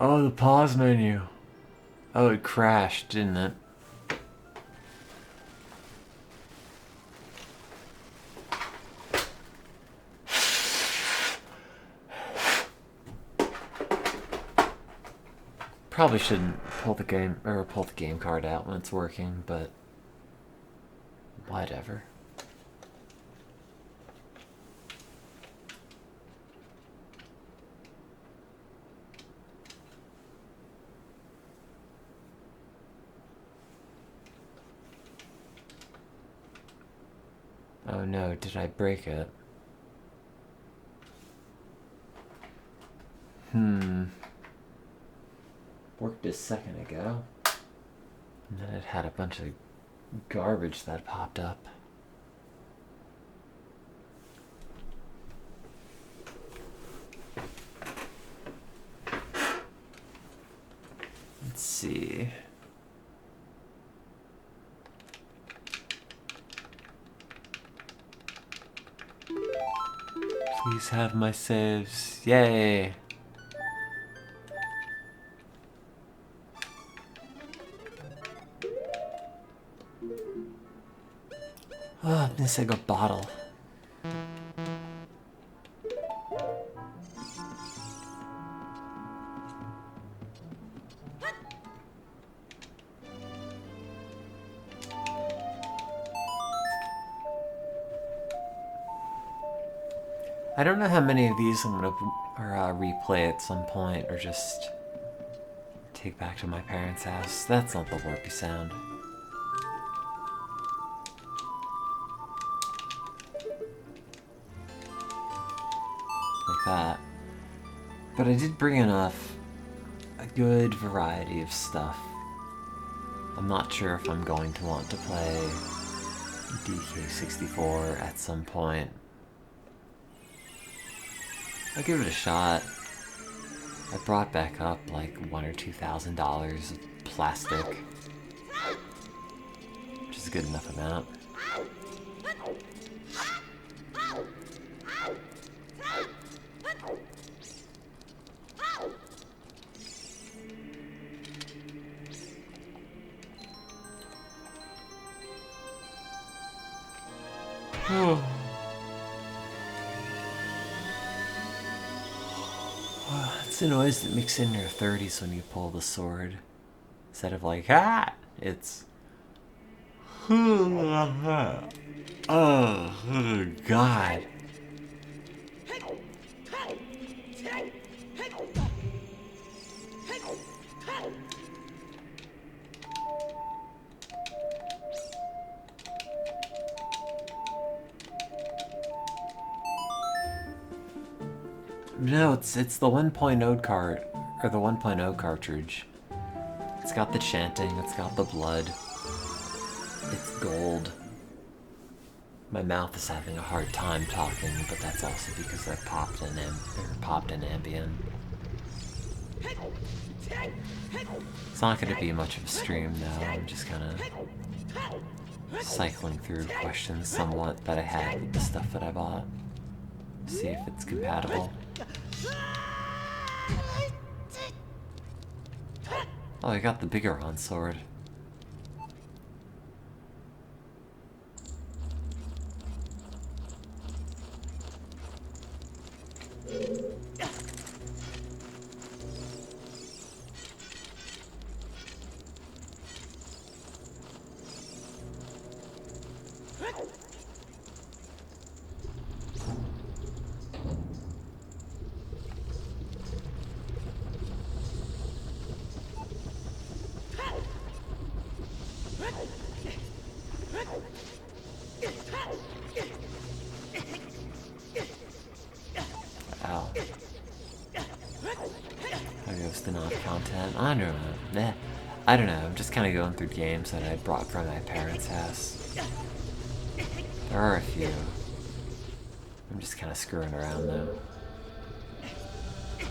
Oh, the pause menu. Oh, it crashed, didn't it? Probably shouldn't pull the game card out when it's working, but whatever. Oh no, did I break it? Worked a second ago. And then it had a bunch of garbage that popped up. Let's see. Please have my saves. Yay! Oh, I'm missing a bottle. I don't know how many of these I'm gonna replay at some point, or just take back to my parents' house. That's not the warpy sound. Like that. But I did bring enough, a good variety of stuff. I'm not sure if I'm going to want to play DK64 at some point. I'll give it a shot. I brought back up like $1,000 or $2,000 of plastic, which is a good enough amount. It's the noise that makes in your 30s when you pull the sword. Instead of like, ah! It's... Oh, God. No, it's the 1.0 cart, or the 1.0 cartridge. It's got the chanting, it's got the blood. It's gold. My mouth is having a hard time talking, but that's also because I popped an Ambien. It's not going to be much of a stream though. I'm just kind of cycling through questions somewhat that I had with the stuff that I bought. See if it's compatible. Oh, I got the bigger on sword. Ow. There goes the non-content. I don't know. I don't know. I'm just kind of going through games that I brought from my parents' house. There are a few. I'm just kind of screwing around though.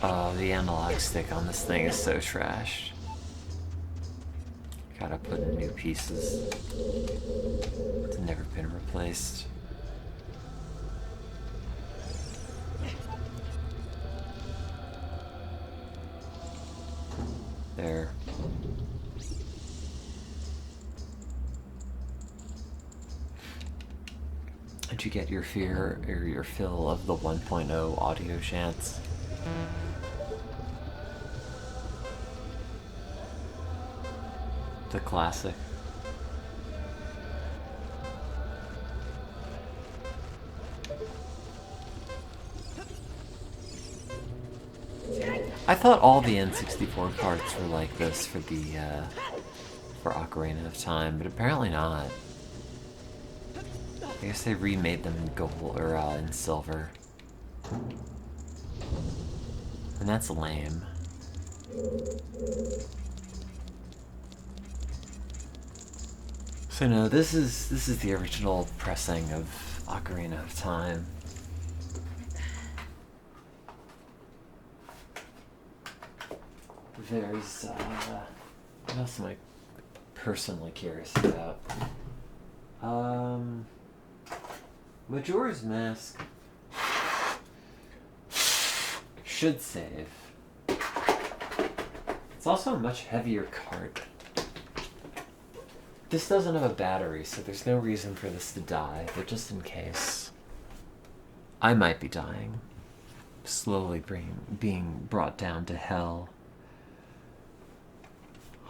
Oh, the analog stick on this thing is so trashed. Gotta put in new pieces. It's never been replaced. There. Did you get your fear or your fill of the 1.0 audio chants? The classic. I thought all the N64 carts were like this for the for Ocarina of Time, but apparently not. I guess they remade them in gold or in silver, and that's lame. So no, this is the original pressing of Ocarina of Time. There's what else am I personally curious about? Majora's Mask should save. It's also a much heavier cart. This doesn't have a battery, so there's no reason for this to die, but just in case. I might be dying. Slowly being brought down to hell.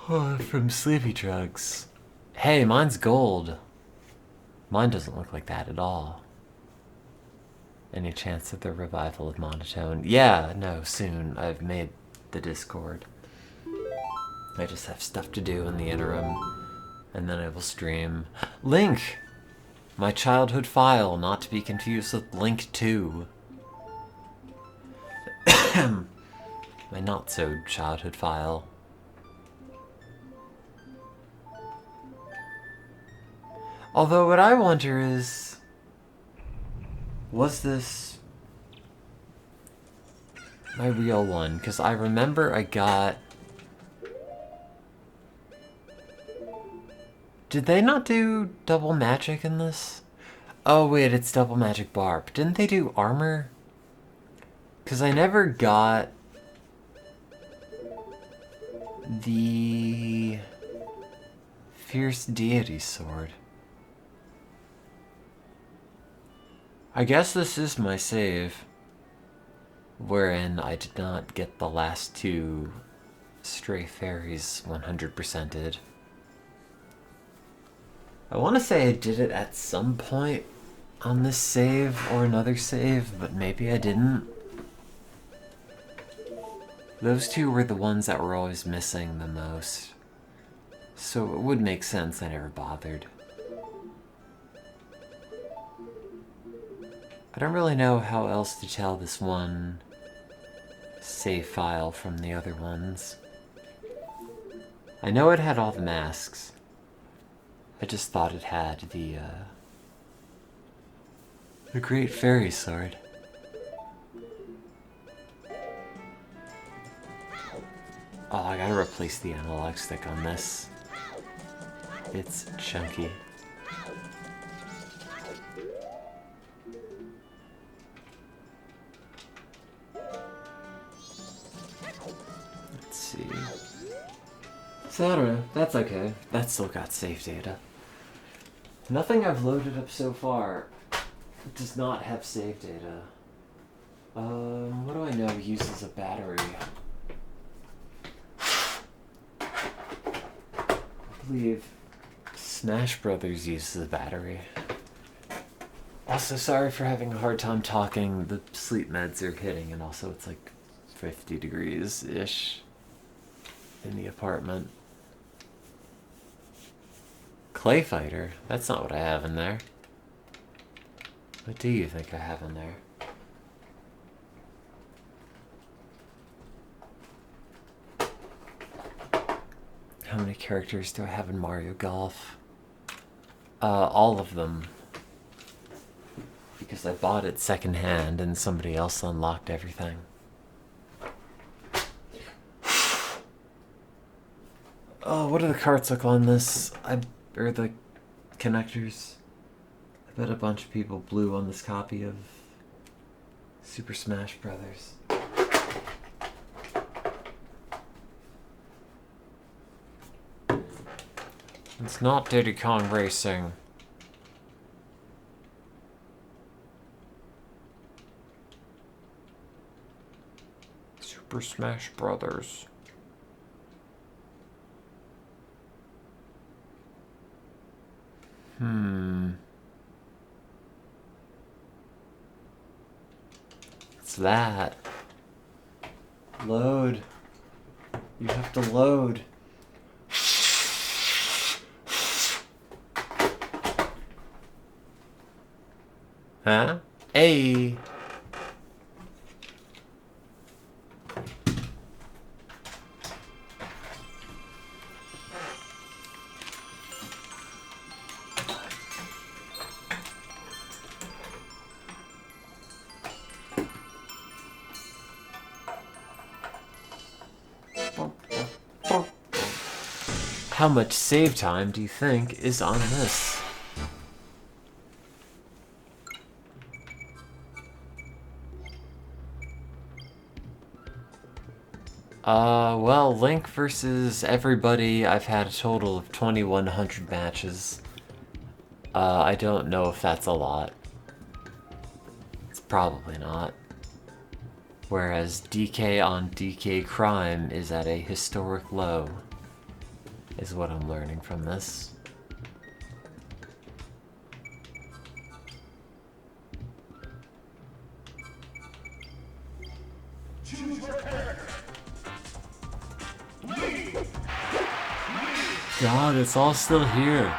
From sleepy drugs. Hey, mine's gold. Mine doesn't look like that at all. Any chance of the revival of monotone? Yeah, no, soon. I've made the Discord. I just have stuff to do in the interim, and then I will stream. Link! My childhood file, not to be confused with Link 2. My not-so-childhood file. Although what I wonder is, was this my real one? Because I remember I got... Did they not do double magic in this? Oh wait, it's double magic barb. Didn't they do armor? Because I never got the Fierce Deity sword. I guess this is my save, wherein I did not get the last two stray fairies 100%ed. I want to say I did it at some point on this save or another save, but maybe I didn't. Those two were the ones that were always missing the most, so it would make sense I never bothered. I don't really know how else to tell this one save file from the other ones. I know it had all the masks. I just thought it had the Great Fairy Sword. Oh, I gotta replace the analog stick on this. It's chunky. Let's see. So I don't know, that's okay. That's still got save data. Nothing I've loaded up so far does not have save data. What do I know uses a battery? I believe Smash Brothers uses a battery. Also, sorry for having a hard time talking. The sleep meds are hitting, and also it's like 50 degrees-ish in the apartment. Clay Fighter? That's not what I have in there. What do you think I have in there? How many characters do I have in Mario Golf? All of them. Because I bought it secondhand and somebody else unlocked everything. Oh, what do the carts look on this? Or the connectors? I bet a bunch of people blew on this copy of Super Smash Brothers. It's not Diddy Kong Racing. Super Smash Brothers. What's that? Load. You have to load. Huh? Hey! How much save time do you think is on this? Well, Link versus everybody, I've had a total of 2,100 matches. I don't know if that's a lot. It's probably not. Whereas DK on DK crime is at a historic low, is what I'm learning from this. God, it's all still here.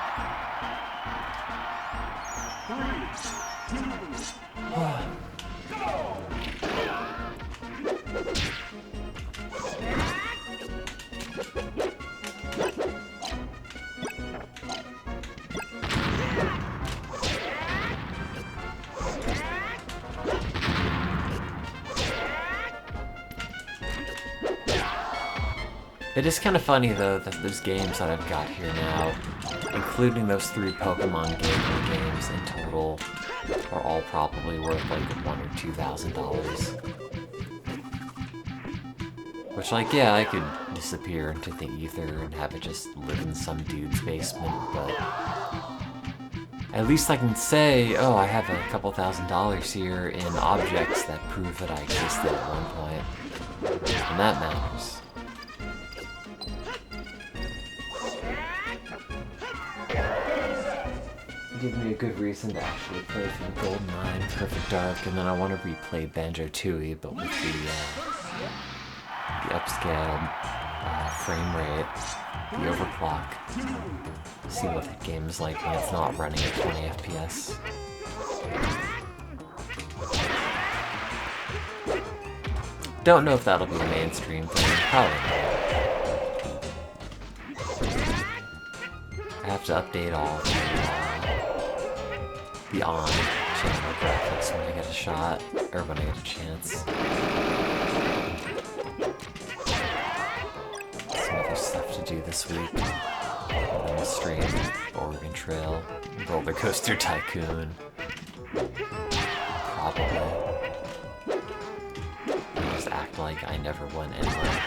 It is kind of funny, though, that those games that I've got here now, including those 3 Pokemon Game games in total, are all probably worth like $1,000 or $2,000. Which, like, yeah, I could disappear into the ether and have it just live in some dude's basement, but at least I can say, oh, I have a couple $1,000s here in objects that prove that I existed at one point. And that matters. Give me a good reason to actually play through GoldenEye, Perfect Dark, and then I want to replay Banjo-Tooie, but with the upscaled frame rate, the overclock. See what the game is like when it's not running at 20 FPS. Don't know if that'll be a mainstream thing. Probably not. I have to update all the on-channel graphics when I get a shot, or when I get a chance. Some other stuff to do this week. On the stream, Oregon Trail, Roller Coaster Tycoon. Probably. And just act like I never went anywhere.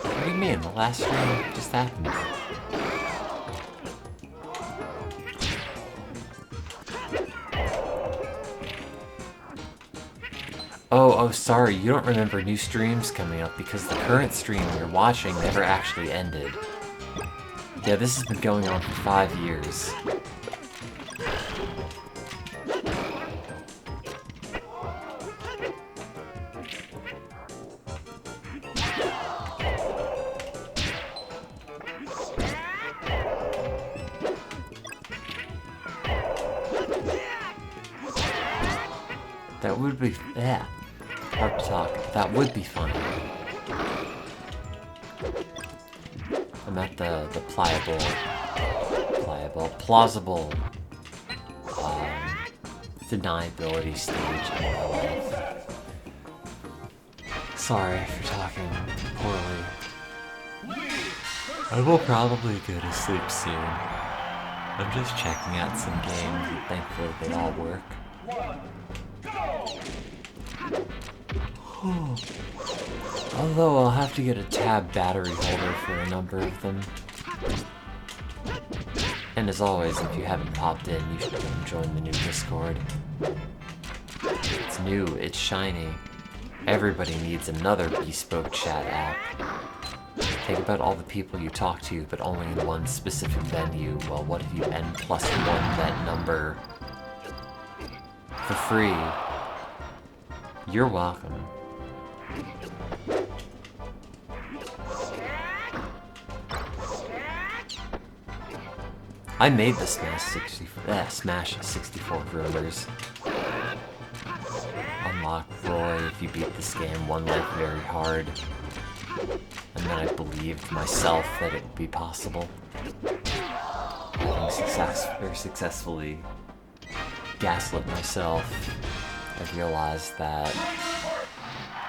What do you mean? The last stream just happened. Oh, sorry, you don't remember new streams coming up because the current stream you're watching never actually ended. Yeah, this has been going on for 5 years. That would be, yeah, hard to talk. That would be funny. I'm at the plausible deniability stage in my life. Sorry for talking poorly. I will probably go to sleep soon. I'm just checking out some games and thankfully they all work. Although I'll have to get a tab battery holder for a number of them. And as always, if you haven't popped in, you should come join the new Discord. It's new, it's shiny. Everybody needs another bespoke chat app. Think about all the people you talk to, but only in one specific venue. Well, what if you n+1 that number for free? You're welcome. I made the Smash 64 rumors. Unlock Roy if you beat this game one life very hard. And then I believed myself that it would be possible. Having successfully gaslit myself, I realized that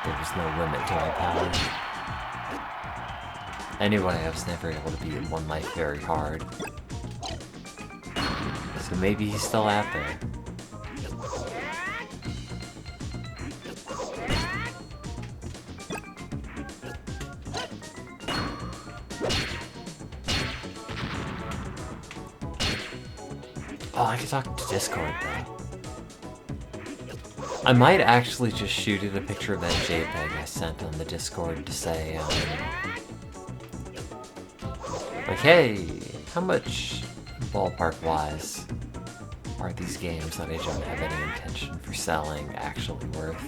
there was no limit to my power. Anyway, I was never able to beat one life very hard. So maybe he's still out there. Oh, I could talk to Discord though. I might actually just shoot it a picture of that JPEG I sent on the Discord to say, like, hey, how much, ballpark-wise, are these games that I don't have any intention for selling actually worth?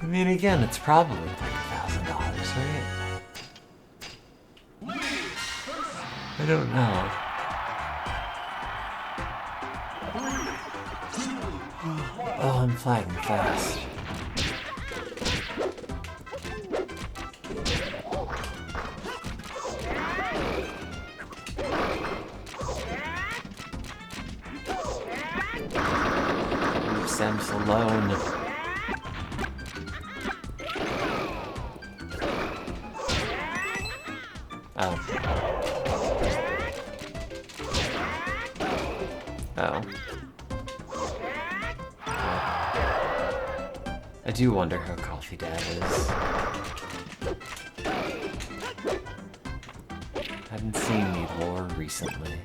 I mean, again, it's probably like $1,000, right? I don't know. Oh, I'm flagging fast. Leave Sam's alone. Oh. Oh. I do wonder how Coffee Dad is. Haven't seen any lore recently.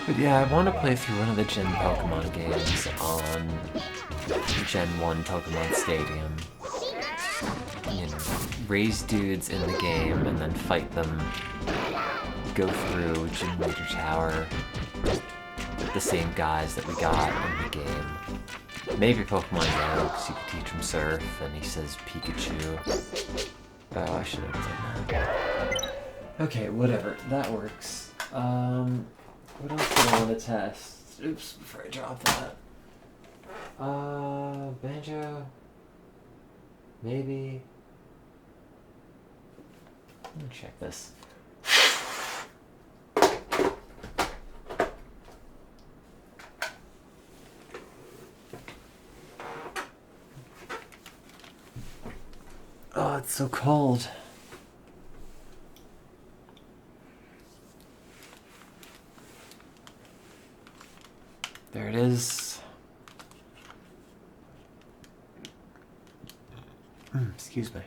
But yeah, I want to play through one of the Gen Pokemon games on Gen 1 Pokemon Stadium. You know, raise dudes in the game and then fight them, go through Gym Leader Tower with the same guys that we got in the game. Maybe Pokemon Go, because you can teach him Surf, and he says Pikachu. Oh, I should have done that. Okay, whatever. That works. What else do I want to test? Oops, before I drop that. Banjo? Maybe. Let me check this. Oh, it's so cold. There it is. Excuse me.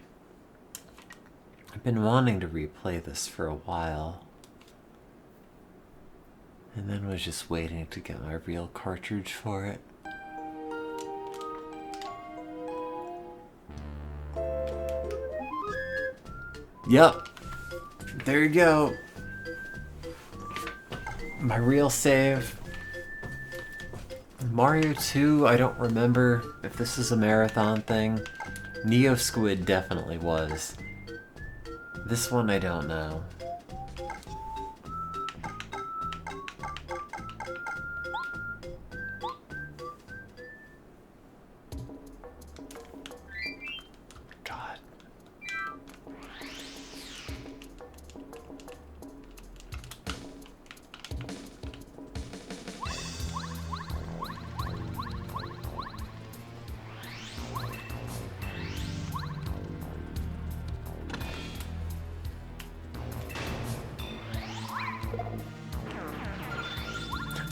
I've been wanting to replay this for a while. And then was just waiting to get my real cartridge for it. Yep. There you go. My real save. Mario 2, I don't remember if this is a marathon thing. Neo Squid definitely was. This one I don't know. God.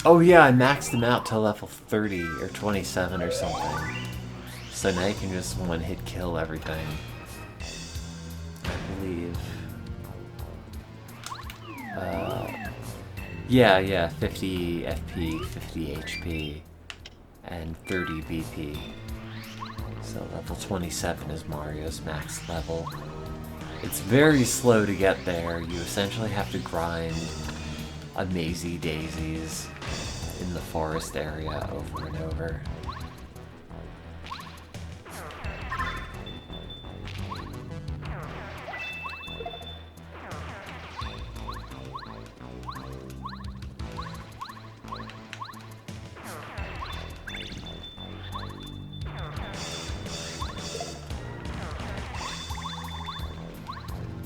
Oh yeah, I maxed him out to level 30 or 27 or something. So now you can just one-hit kill everything. I believe. Yeah, 50 FP, 50 HP, and 30 BP. So level 27 is Mario's max level. It's very slow to get there. You essentially have to grind a Mazy Daisies in the forest area over and over.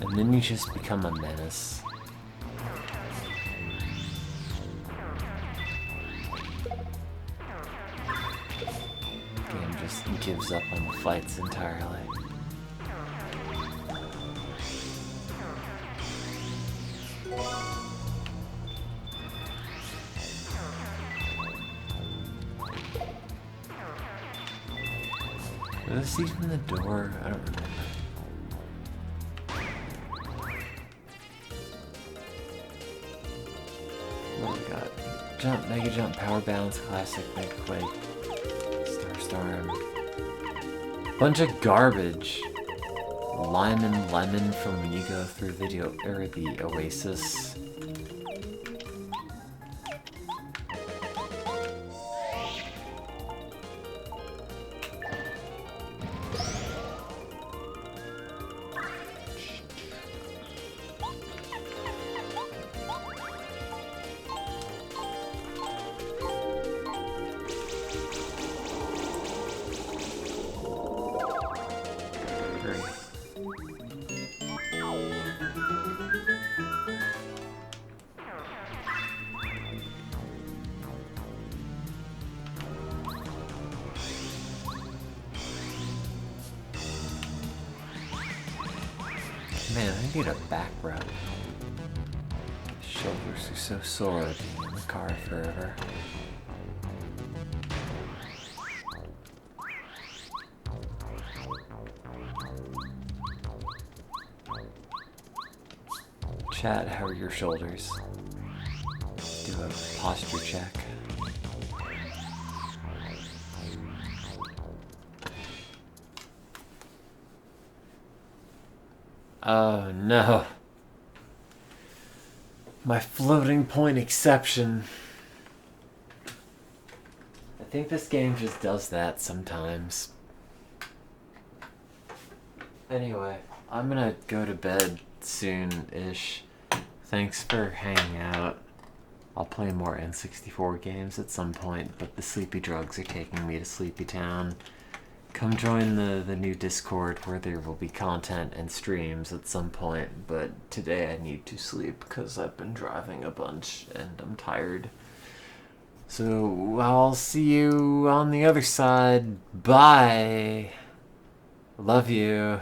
And then you just become a menace. Game just gives up on the fights entirely. Was this even the door? I don't remember. What do we got? Jump, Mega Jump, Power Bounce, Classic, Mega Quake, Starstorm. Bunch of garbage. Lime and Lemon from when you go through the Oasis. Man, I need a back rub. Shoulders are so sore being in the car forever. Chat, how are your shoulders? Do a posture check. Oh no. My floating point exception. I think this game just does that sometimes. Anyway, I'm gonna go to bed soon-ish. Thanks for hanging out. I'll play more N64 games at some point, but the sleepy drugs are taking me to Sleepy Town. Come join the new Discord where there will be content and streams at some point, but today I need to sleep because I've been driving a bunch and I'm tired. So I'll see you on the other side. Bye. Love you.